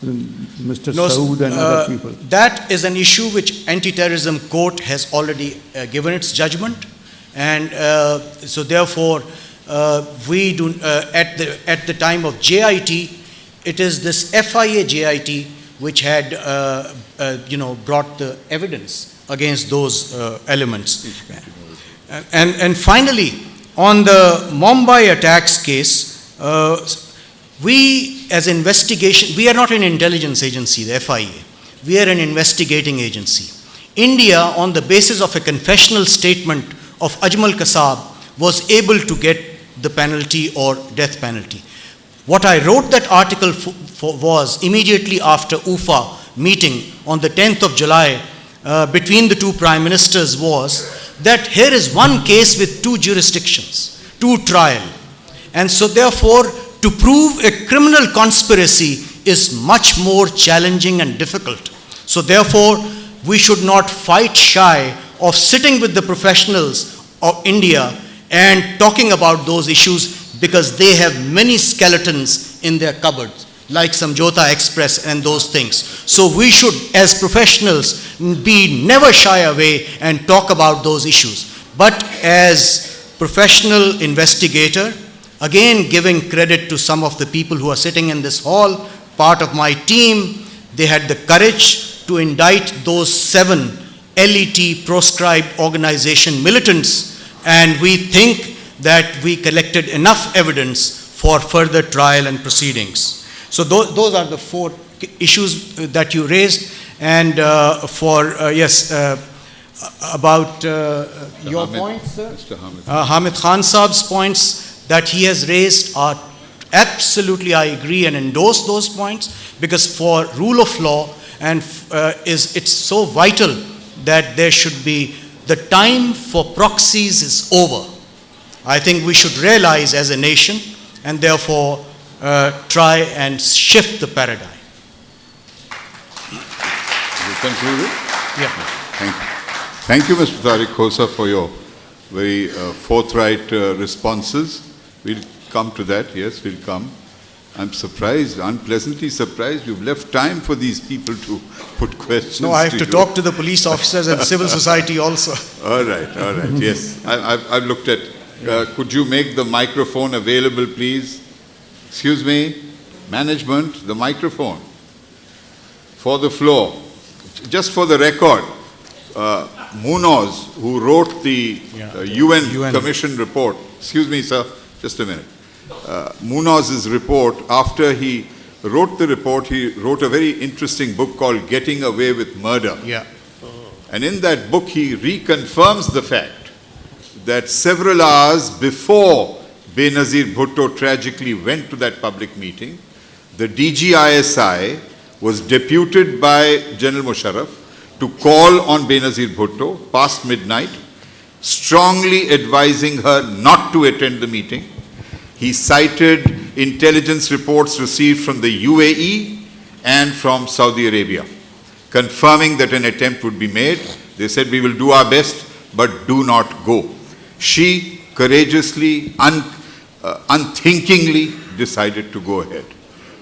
S3: Mr. Saud and other people?
S2: That is an issue which Anti-Terrorism Court has already given its judgment, and so therefore at the time of JIT, it is this FIA JIT which had brought the evidence against those elements. And finally, on the Mumbai attacks case, we as investigation, we are not an intelligence agency, the FIA. We are an investigating agency. India, on the basis of a confessional statement of Ajmal Kasab, was able to get the penalty or death penalty. What I wrote that article for was immediately after UFA meeting on the 10th of July between the two prime ministers was that here is one case with two jurisdictions, two trial. And so therefore, to prove a criminal conspiracy is much more challenging and difficult. So therefore, we should not fight shy of sitting with the professionals of India and talking about those issues, because they have many skeletons in their cupboards, like Samjhota Express and those things. So we should, as professionals, be never shy away and talk about those issues. But as professional investigator, again giving credit to some of the people who are sitting in this hall, part of my team, they had the courage to indict those 7 LET proscribed organization militants, and we think that we collected enough evidence for further trial and proceedings. So those are the 4 issues that you raised. And about your
S1: Hamid,
S2: points, sir?
S1: Mr. Hamid.
S2: Hamid Khan Saab's points that he has raised are absolutely, I agree and endorse those points, because for rule of law, and it's so vital that there should be, the time for proxies is over. I think we should realize as a nation, and therefore try and shift the paradigm.
S1: You concluded?
S2: Yeah.
S1: Thank you. Thank you, Mr. Tariq Khosa, for your very forthright responses. We'll come to that. Yes, we'll come. I'm surprised, unpleasantly surprised. You've left time for these people to put questions.
S2: No, I have to
S1: you.
S2: talk to the police officers and civil society also.
S1: All right, yes. I've looked at, could you make the microphone available, please? Excuse me, management, the microphone for the floor. Just for the record, Munoz, who wrote the UN Commission report, excuse me, sir, just a minute. Munoz's report, after he wrote the report, he wrote a very interesting book called Getting Away with Murder.
S2: Yeah.
S1: And in that book, he reconfirms the fact that several hours before Benazir Bhutto tragically went to that public meeting, the DGISI was deputed by General Musharraf to call on Benazir Bhutto past midnight, strongly advising her not to attend the meeting. He cited intelligence reports received from the UAE and from Saudi Arabia, confirming that an attempt would be made. They said, we will do our best, but do not go. She courageously, unthinkingly decided to go ahead.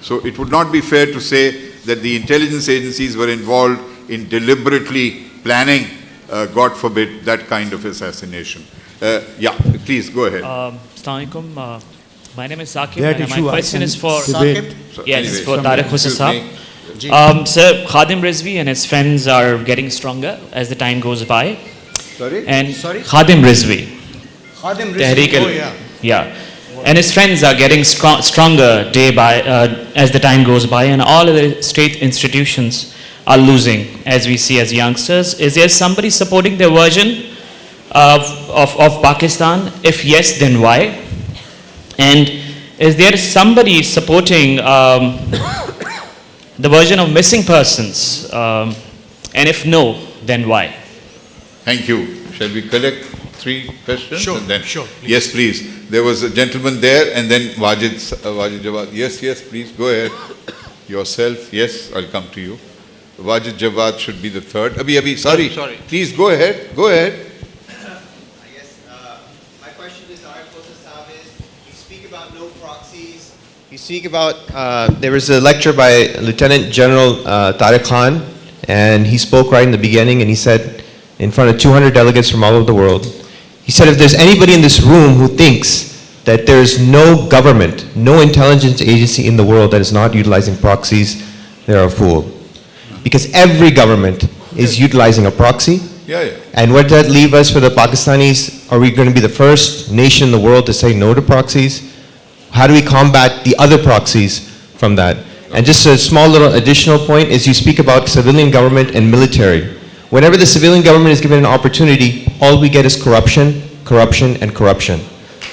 S1: So it would not be fair to say that the intelligence agencies were involved in deliberately planning, God forbid, that kind of assassination. Yeah, please go ahead.
S5: Assalamu alaikum. My name is Saqib,
S3: That
S5: and my
S3: issue I
S5: question
S3: can
S5: is for
S3: debate.
S5: yes, for Tariq Khosa
S1: Excuse
S5: Saab.
S1: me.
S5: Sir, Khadim Rizvi and his friends are getting stronger as the time goes by.
S1: Sorry?
S5: And
S2: Sorry?
S5: Khadim Rizvi,
S2: Khadim
S5: Tariq
S2: Rizvi,
S5: yeah, and his friends are getting stronger day by as the time goes by, and all of the state institutions are losing, as we see as youngsters. Is there somebody supporting their version of Pakistan? If yes, then why? And is there somebody supporting the version of missing persons? And if no, then why?
S1: Thank you. Shall we collect 3 questions?
S2: Sure,
S1: and then,
S2: sure, please.
S1: Yes, please. There was a gentleman there, and then Wajid Jawad. Yes, please, go ahead. Yourself, yes, I'll come to you. Wajid Jawad should be the third. Abhi, sorry. Please, go ahead.
S6: I guess my question is, Tariq Khosa Saab, is you speak about no proxies. You speak about, there was a lecture by Lieutenant General Tariq Khan, and he spoke right in the beginning, and he said, in front of 200 delegates from all over the world, he said, if there's anybody in this room who thinks that there is no government, no intelligence agency in the world that is not utilizing proxies, they're a fool. Because every government is utilizing a proxy.
S1: Yeah, yeah.
S6: And where does that leave us for the Pakistanis? Are we going to be the first nation in the world to say no to proxies? How do we combat the other proxies from that? And just a small little additional point is you speak about civilian government and military. Whenever the civilian government is given an opportunity, all we get is corruption, corruption, and corruption.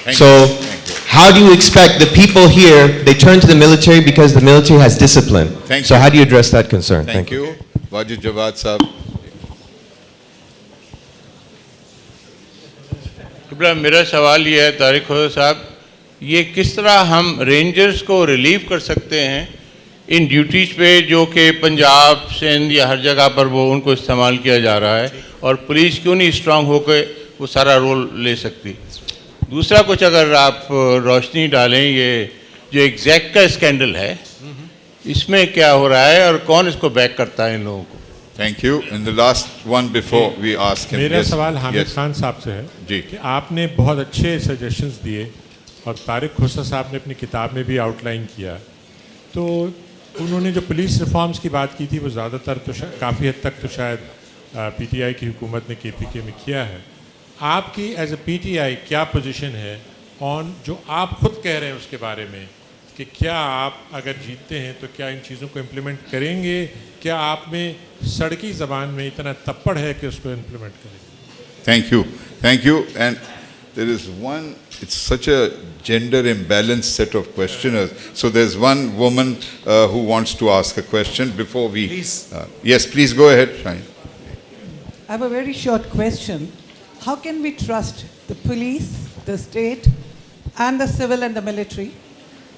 S1: Thank
S6: So
S1: you. Thank you.
S6: how do you expect the people here, they turn to the military because the military has discipline.
S1: Thank
S6: So
S1: you.
S6: how do you address that concern?
S1: Thank you. Wajid Javed Sahab.
S7: मेरा सवाल ये है तारिक खोसा साहब, ये किस तरह हम rangers को रिलीव कर सकते हैं इन ड्यूटीज़ पे जो कि पंजाब सिंध या हर जगह पर वो उनको इस्तेमाल किया जा रहा है, और पुलिस क्यों नहीं स्ट्रांग होकर वो सारा रोल ले सकती? दूसरा कुछ अगर आप रोशनी डालें, ये जो एग्जैक्ट का स्कैंडल है इसमें क्या हो रहा है और कौन इसको बैक करता है इन लोगों को?
S1: Thank you. And the last one before we ask him.
S8: मेरा
S1: Yes,
S8: सवाल हामिद
S1: yes.
S8: खान साहब से है
S1: जी।
S8: कि आपने बहुत अच्छे सजेशंस दिए और तारिक खोसा साहब ने अपनी किताब में भी आउटलाइन किया, तो उन्होंने जो पुलिस रिफॉर्म्स की बात की थी वो ज़्यादातर तो काफ़ी हद तक तो शायद पीटीआई की हुकूमत ने केपीके में किया है। आपकी एज ए पीटीआई क्या पोजीशन है ऑन जो आप खुद कह रहे हैं उसके बारे में कि क्या आप अगर जीतते हैं तो क्या इन चीज़ों को इम्प्लीमेंट करेंगे? क्या आप में सड़की ज़बान में इतना तप्पड़ है कि उसको इम्प्लीमेंट करेंगे?
S1: Thank you. Thank you. And there is one, it's such a gender imbalanced set of questioners. So there's one woman who wants to ask a question before we...
S2: Please.
S1: Yes, please go ahead, Shine.
S9: I have a very short question. How can we trust the police, the state, and the civil and the military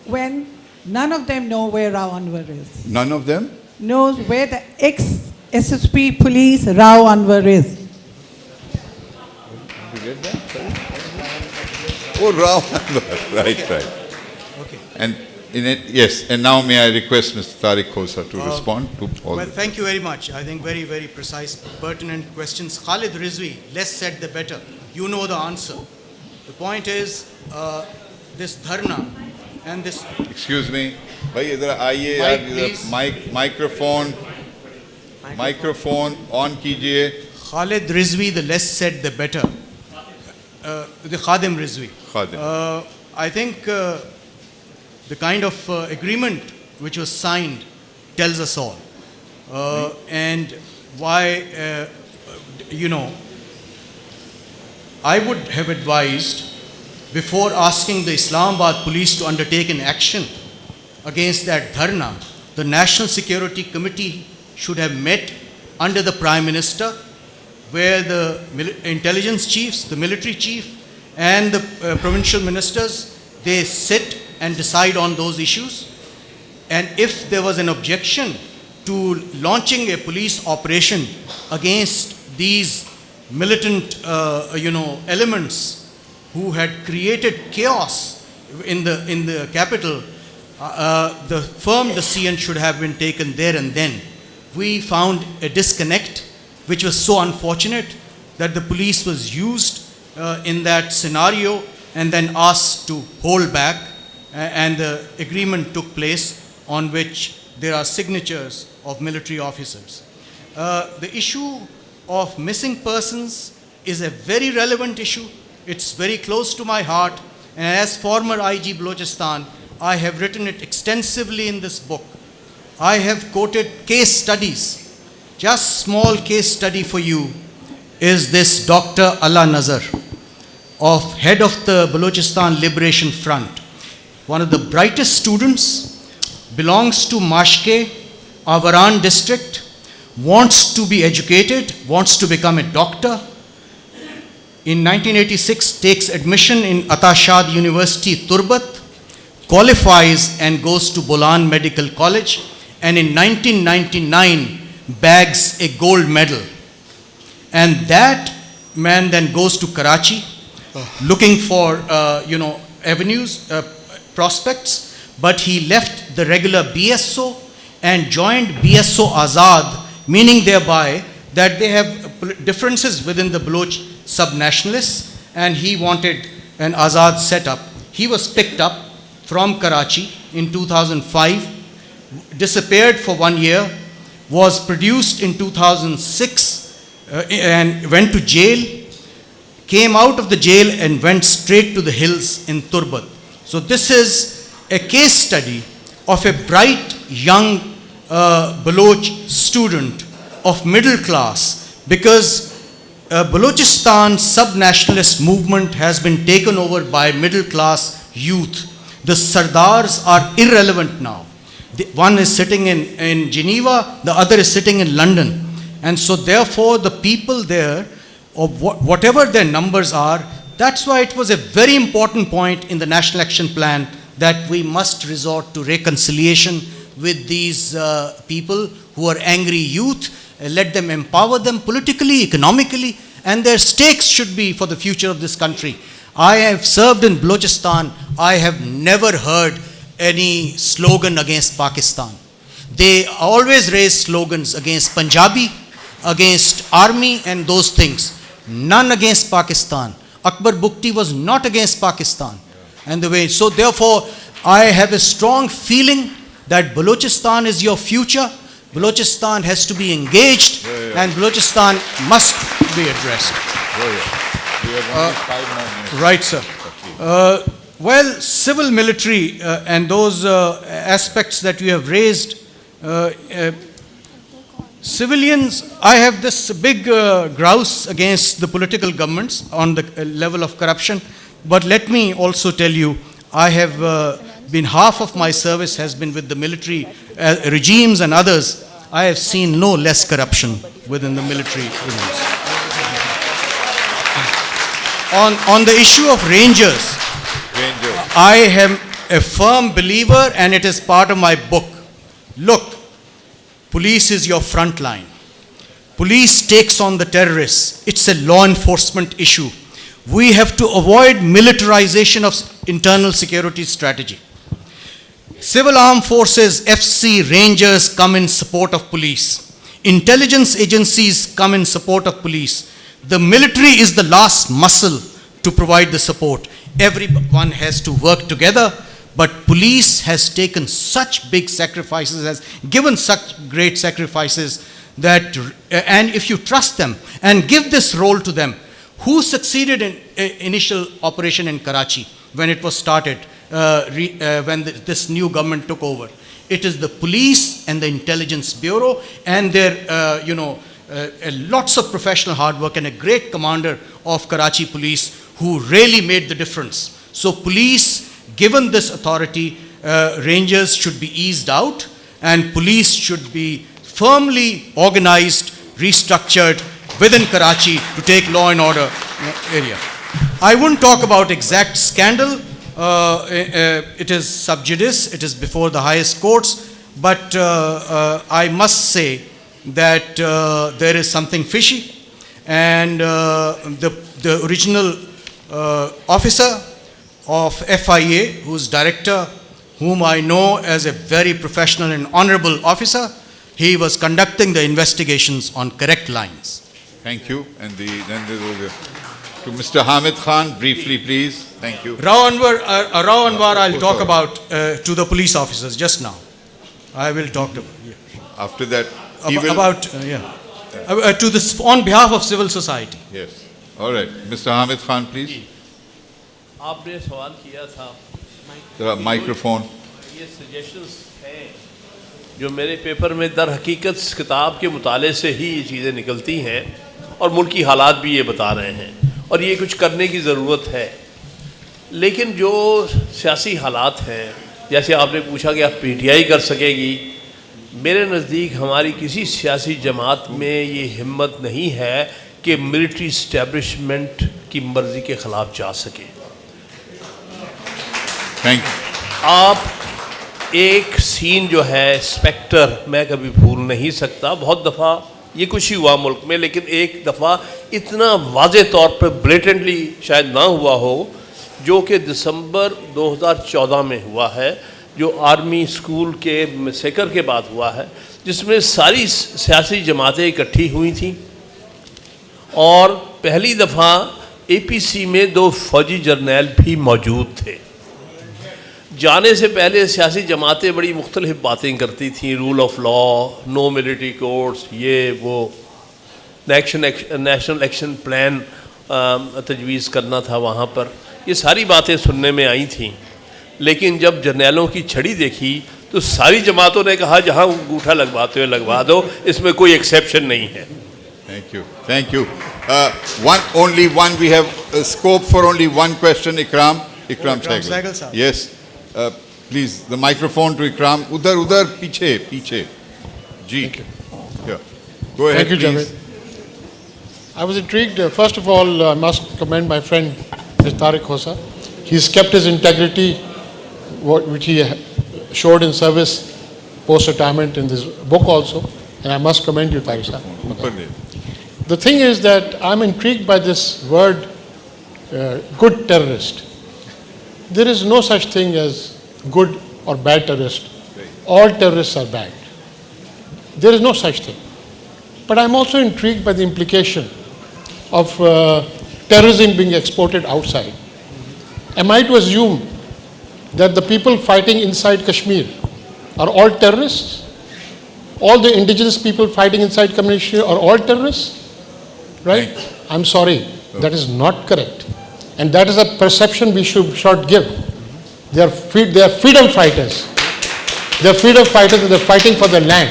S9: when none of them know where Rao Anwar is?
S1: None of them?
S9: Knows where the ex-SSP police Rao Anwar is.
S1: Did you get that? Sorry? Oh, Rao Anwar. Right, right.
S2: Okay.
S1: And in it, yes, and now may I request Mr. Tariq Khosa to respond to all
S2: Well,
S1: this.
S2: thank you very much. I think very, very precise, pertinent questions. Khalid Rizvi, less said the better. You know the answer. The point is, this dharna and this...
S1: Excuse me. भाई इधर आइए
S2: Mic,
S1: यार, इधर
S2: please.
S1: Microphone on कीजिए.
S2: Khalid Rizvi, the less said the better. The Khadim Rizvi.
S1: Khadim.
S2: I think the kind of agreement which was signed tells us all. And why, I would have advised, before asking the Islamabad police to undertake an action against that dharna, the National Security Committee should have met under the Prime Minister, where the intelligence chiefs, the military chief, and the provincial ministers, they sit and decide on those issues. And if there was an objection to launching a police operation against these militant, elements who had created chaos in the capital, the firm decision should have been taken there and then. We found a disconnect, which was so unfortunate that the police was used in that scenario and then asked to hold back, and the agreement took place on which there are signatures of military officers. The issue of missing persons is a very relevant issue. It's very close to my heart, and as former IG Balochistan, I have written it extensively in this book. I have quoted case studies. Just small case study for you is this Dr. Allah Nazar, head of the Balochistan Liberation Front. One of the brightest students, belongs to Mashke, Avaran district, wants to be educated, wants to become a doctor. In 1986, takes admission in Atashad University, Turbat, qualifies and goes to Bolan Medical College, and in 1999 bags a gold medal. And that man then goes to Karachi, looking for avenues, prospects, but he left the regular BSO and joined BSO Azad, meaning thereby that they have differences within the Baloch sub-nationalists, and he wanted an Azad setup. He was picked up from Karachi in 2005, disappeared for 1 year, was produced in 2006 and went to jail, came out of the jail and went straight to the hills in Turbat. So this is a case study of a bright young Baloch student of middle class, because Balochistan sub-nationalist movement has been taken over by middle class youth. The Sardars are irrelevant now. One is sitting in Geneva, the other is sitting in London. And so therefore the people there, or whatever their numbers are, that's why it was a very important point in the National Action Plan that we must resort to reconciliation with these people who are angry youth. Let them empower them politically, economically, and their stakes should be for the future of this country. I have served in Balochistan. I have never heard any slogan against Pakistan. They always raise slogans against Punjabi, against army and those things. None against Pakistan. Akbar Bukti was not against Pakistan. And the way, so therefore, I have a strong feeling that Balochistan is your future. Balochistan has to be engaged, and Balochistan must be addressed.
S1: We have only 5 more minutes.
S2: Right, sir. Well, civil military and those aspects that you have raised, civilians, I have this big grouse against the political governments on the level of corruption. But let me also tell you, I have been, half of my service has been with the military regimes and others. I have seen no less corruption within the military regimes. On the issue of rangers, I am a firm believer, and it is part of my book. Look, police is your front line. Police takes on the terrorists. It's a law enforcement issue. We have to avoid militarization of internal security strategy. Civil armed forces, FC, rangers come in support of police. Intelligence agencies come in support of police. The military is the last muscle to provide the support. Everyone has to work together, but police has taken such big sacrifices, has given such great sacrifices that, and if you trust them and give this role to them, who succeeded in initial operation in Karachi when it was started, when this new government took over? It is the police and the intelligence bureau and their, lots of professional hard work, and a great commander of Karachi police who really made the difference. So police, given this authority, rangers should be eased out, and police should be firmly organized, restructured within Karachi to take law and order area. I wouldn't talk about exact scandal. It is sub judice, it is before the highest courts, but I must say that there is something fishy, and the original officer of FIA, who's director, whom I know as a very professional and honorable officer, he was conducting the investigations on correct lines.
S1: Thank you. And then there was to Mr. Hamid Khan, briefly, please. Thank you.
S2: Raw Anwar, I'll talk about to the police officers just now. I will talk to
S1: After that,
S2: to this on behalf of civil society.
S1: Yes. All right. Mr. Hamid Khan, please.
S4: आपने सवाल किया था
S1: The microphone.
S4: ये suggestions हैं जो मेरे paper में दर हकीकत किताब के मुताले से ही ये चीज़ें निकलती हैं, और मुल्की हालात भी ये बता रहे हैं, और ये कुछ करने की ज़रूरत है। लेकिन जो सियासी हालात हैं, जैसे आपने पूछा कि आप PTI कर सकेगी, मेरे नज़दीक हमारी किसी सियासी जमात में ये हिम्मत नहीं है कि मिलिट्री इस्टेब्लिशमेंट की मर्ज़ी के ख़िलाफ़ जा सके।
S1: Thank you.
S4: आप एक सीन जो है स्पेक्टर, मैं कभी भूल नहीं सकता। बहुत दफ़ा ये कुछ ही हुआ मुल्क में, लेकिन एक दफ़ा इतना वाज़े तौर पर ब्लेटेंटली शायद ना हुआ हो, जो कि दिसंबर 2014 में हुआ है, जो आर्मी स्कूल के मैसेकर के बाद हुआ है, जिसमें सारी सियासी जमातें इकट्ठी हुई थीं, और पहली दफ़ा APC में 2 फौजी जर्नैल भी मौजूद थे। जाने से पहले सियासी जमातें बड़ी मुख्तलिफ बातें करती थीं, rule of law, no military courts, ये वो, नेशनल एक्शन प्लान तजवीज़ करना था वहाँ पर, ये सारी बातें सुनने में आई थीं। लेकिन जब जर्नैलों की छड़ी देखी तो सारी जमातों ने कहा जहाँ अंगूठा लगवाते हुए लगवा दो, इसमें कोई एक्सेप्शन नहीं है।
S1: Thank you. Thank you. Only one. We have scope for only one question. Ikram Sehgal.
S2: Sahib.
S1: Yes. Please, the microphone to Ikram. Udhar, piche. Ji. Yeah. Go ahead,
S10: Thank you,
S1: please.
S10: Javed. I was intrigued. First of all, I must commend my friend, Mr. Tariq Khosa. He's kept his integrity, which he showed in service post-retirement in this book also. And I must commend you, Tariq sir. The thing is that I'm intrigued by this word, good terrorist. There is no such thing as good or bad terrorist. All terrorists are bad. There is no such thing. But I'm also intrigued by the implication of terrorism being exported outside. Am I to assume that the people fighting inside Kashmir are all terrorists? All the indigenous people fighting inside Kashmir are all terrorists? Right? I'm sorry, that is not correct. And that is a perception we should give. They are freedom fighters. They are freedom fighters and they are fighting for their land.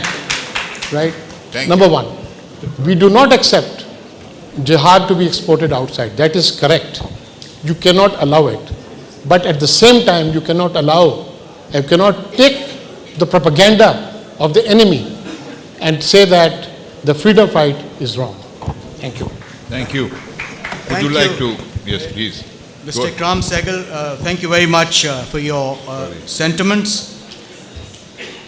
S10: Right? Number one, we do not accept jihad to be exported outside. That is correct. You cannot allow it. But at the same time, you cannot take the propaganda of the enemy and say that the freedom fight is wrong. Thank you.
S1: Thank you. Would you like to? Yes, please.
S2: Mr. Ikram Sehgal, thank you very much for your sentiments.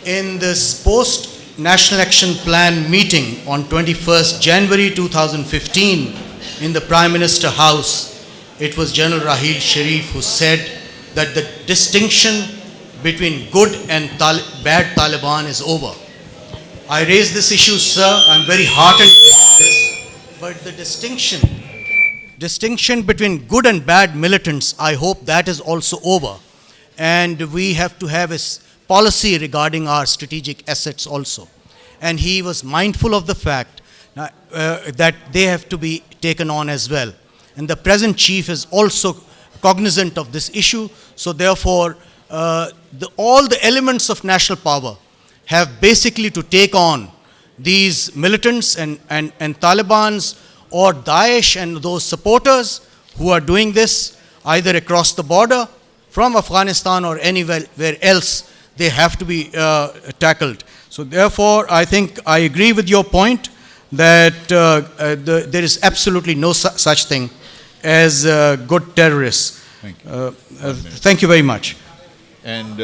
S2: In this post-National Action Plan meeting on 21st January 2015 in the Prime Minister House, it was General Raheel Sharif who said that the distinction between good and bad Taliban is over. I raised this issue, sir. I'm very heartened with this. But the distinction between good and bad militants, I hope that is also over. And we have to have a policy regarding our strategic assets also. And he was mindful of the fact that they have to be taken on as well. And the present chief is also cognizant of this issue. So therefore, all the elements of national power have basically to take on these militants and Talibans or Daesh and those supporters who are doing this either across the border from Afghanistan or anywhere else. They have to be tackled. So therefore, I think I agree with your point that there is absolutely no such thing as good terrorists.
S1: Thank you.
S2: Thank you very much.
S1: And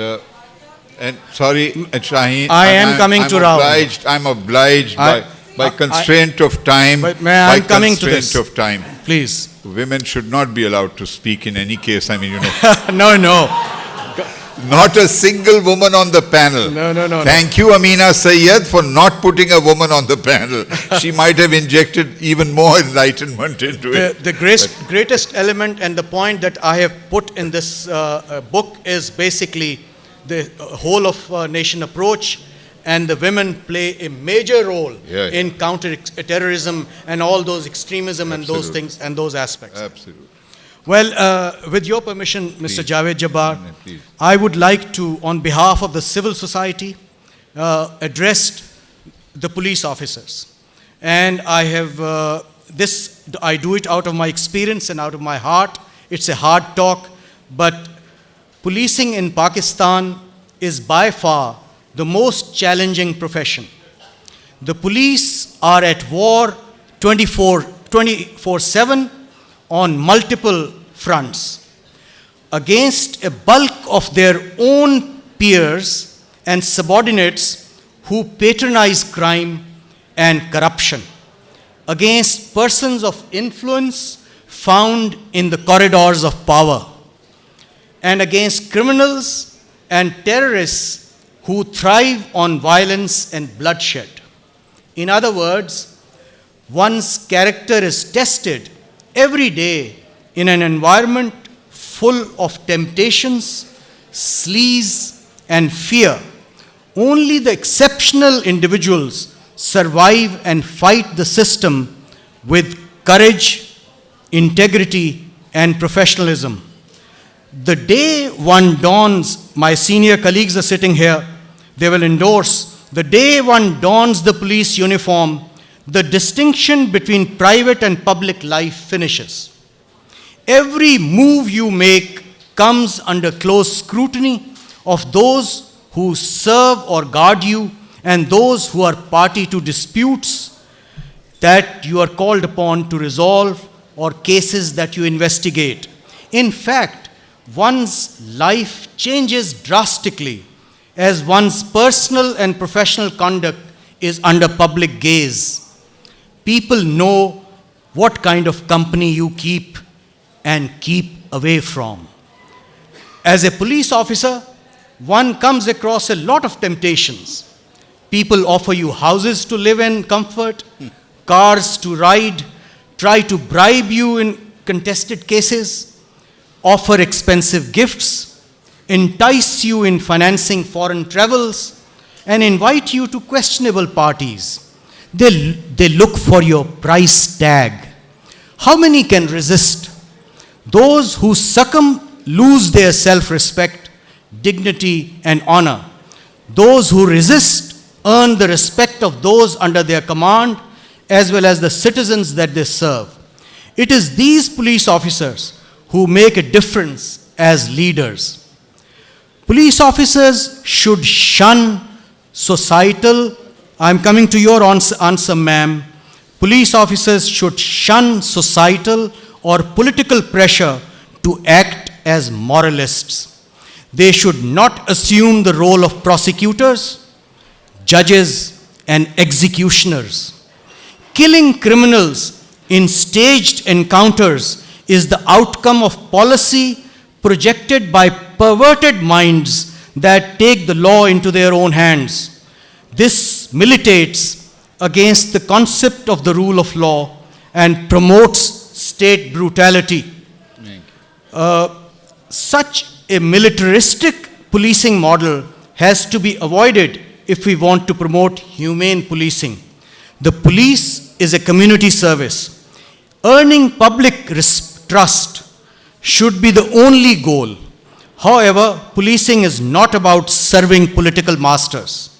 S1: sorry, Shaheen, I'm obliged by constraint of time.
S2: But I'm coming to this.
S1: Of time.
S2: Please.
S1: Women should not be allowed to speak in any case. I mean,
S2: No.
S1: Not a single woman on the panel.
S2: No.
S1: Thank you, Amina Sayyed, for not putting a woman on the panel. She might have injected even more enlightenment into it.
S2: The greatest element and the point that I have put in this book is basically the whole of nation approach, and the women play a major role in counter-terrorism and all those extremism and those things and those aspects.
S1: Absolutely.
S2: Well, with your permission, Mr. Javed Jabbar, I would like to, on behalf of the civil society, address the police officers. And I have I do it out of my experience and out of my heart. It's a hard talk, but policing in Pakistan is by far the most challenging profession. The police are at war 24/7 on multiple fronts against a bulk of their own peers and subordinates who patronize crime and corruption, against persons of influence found in the corridors of power, and against criminals and terrorists who thrive on violence and bloodshed. In other words, one's character is tested every day in an environment full of temptations, sleaze, and fear. Only the exceptional individuals survive and fight the system with courage, integrity, and professionalism. The day one dons, my senior colleagues are sitting here, they will endorse, the day one dons the police uniform, the distinction between private and public life finishes. Every move you make comes under close scrutiny of those who serve or guard you and those who are party to disputes that you are called upon to resolve or cases that you investigate. In fact, one's life changes drastically as one's personal and professional conduct is under public gaze. People know what kind of company you keep and keep away from. As a police officer, one comes across a lot of temptations. People offer you houses to live in comfort, cars to ride, try to bribe you in contested cases, offer expensive gifts, entice you in financing foreign travels, and invite you to questionable parties. They look for your price tag. How many can resist? Those who succumb lose their self-respect, dignity, and honor. Those who resist earn the respect of those under their command as well as the citizens that they serve. It is these police officers who make a difference as leaders. Police officers should shun societal, I'm coming to your answer, ma'am. Police officers should shun societal or political pressure to act as moralists. They should not assume the role of prosecutors, judges, and executioners. Killing criminals in staged encounters is the outcome of policy projected by perverted minds that take the law into their own hands. This militates against the concept of the rule of law and promotes state brutality. Such a militaristic policing model has to be avoided if we want to promote humane policing. The police is a community service. Earning public trust should be the only goal. However, policing is not about serving political masters.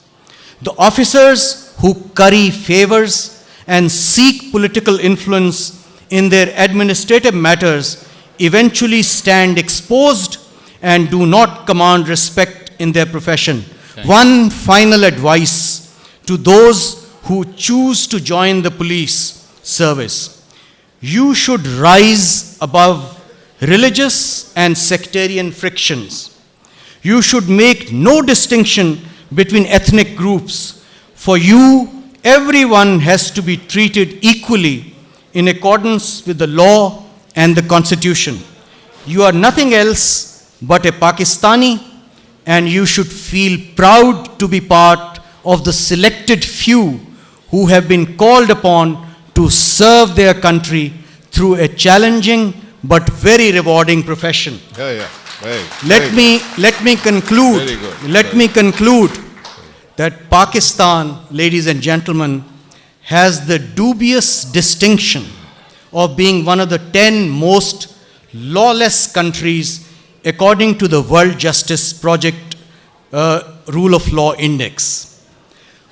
S2: The officers who curry favors and seek political influence in their administrative matters eventually stand exposed and do not command respect in their profession. One final advice to those who choose to join the police service. You should rise above religious and sectarian frictions. You should make no distinction between ethnic groups. For you, everyone has to be treated equally in accordance with the law and the constitution. You are nothing else but a Pakistani, and you should feel proud to be part of the selected few who have been called upon to serve their country through a challenging but very rewarding profession. Let me conclude.
S1: Very good.
S2: Let me conclude that Pakistan, ladies and gentlemen, has the dubious distinction of being one of the 10 most lawless countries according to the World Justice Project Rule of Law Index.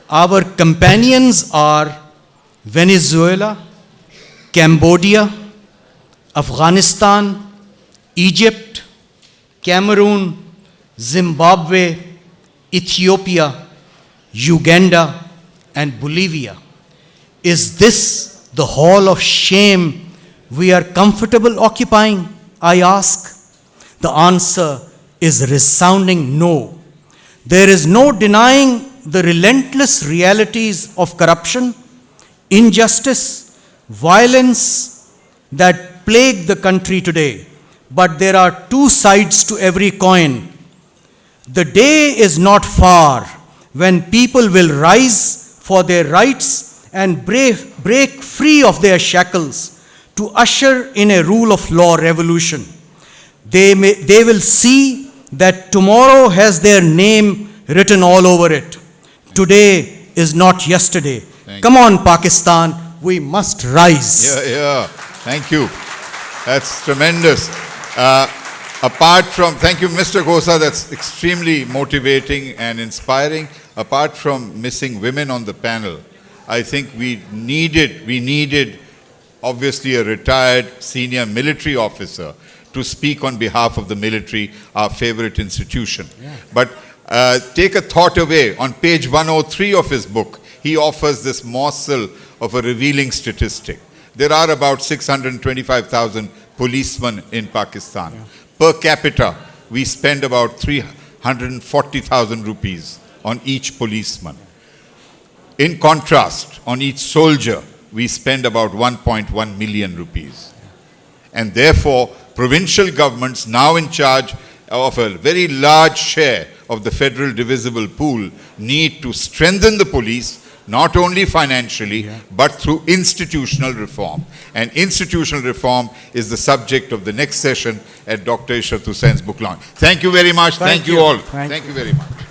S2: Our companions are Venezuela, Cambodia, Afghanistan, Egypt, Cameroon, Zimbabwe, Ethiopia, Uganda, and Bolivia. Is this the hall of shame we are comfortable occupying? I ask. The answer is resounding no. There is no denying the relentless realities of corruption, injustice, violence that plague the country today. But there are two sides to every coin. The day is not far when people will rise for their rights and break free of their shackles to usher in a rule of law revolution. They will see that tomorrow has their name written all over it. Today is not yesterday. Come on, Pakistan, we must rise.
S1: Yeah. Thank you. That's tremendous. Apart from, thank you, Mr. Khosa, that's extremely motivating and inspiring. Apart from missing women on the panel, I think we needed obviously a retired senior military officer to speak on behalf of the military, our favorite institution. Yeah. But take a thought away. On page 103 of his book, he offers this morsel of a revealing statistic. There are about 625,000 policemen in Pakistan. Yeah. Per capita, we spend about 340,000 rupees on each policeman. In contrast, on each soldier, we spend about 1.1 million rupees. And therefore, provincial governments now in charge of a very large share of the federal divisible pool need to strengthen the police, not only financially, but through institutional reform. And institutional reform is the subject of the next session at Dr. Ishrat Husain's book launch. Thank you very much. Thank you all. Thank you very much.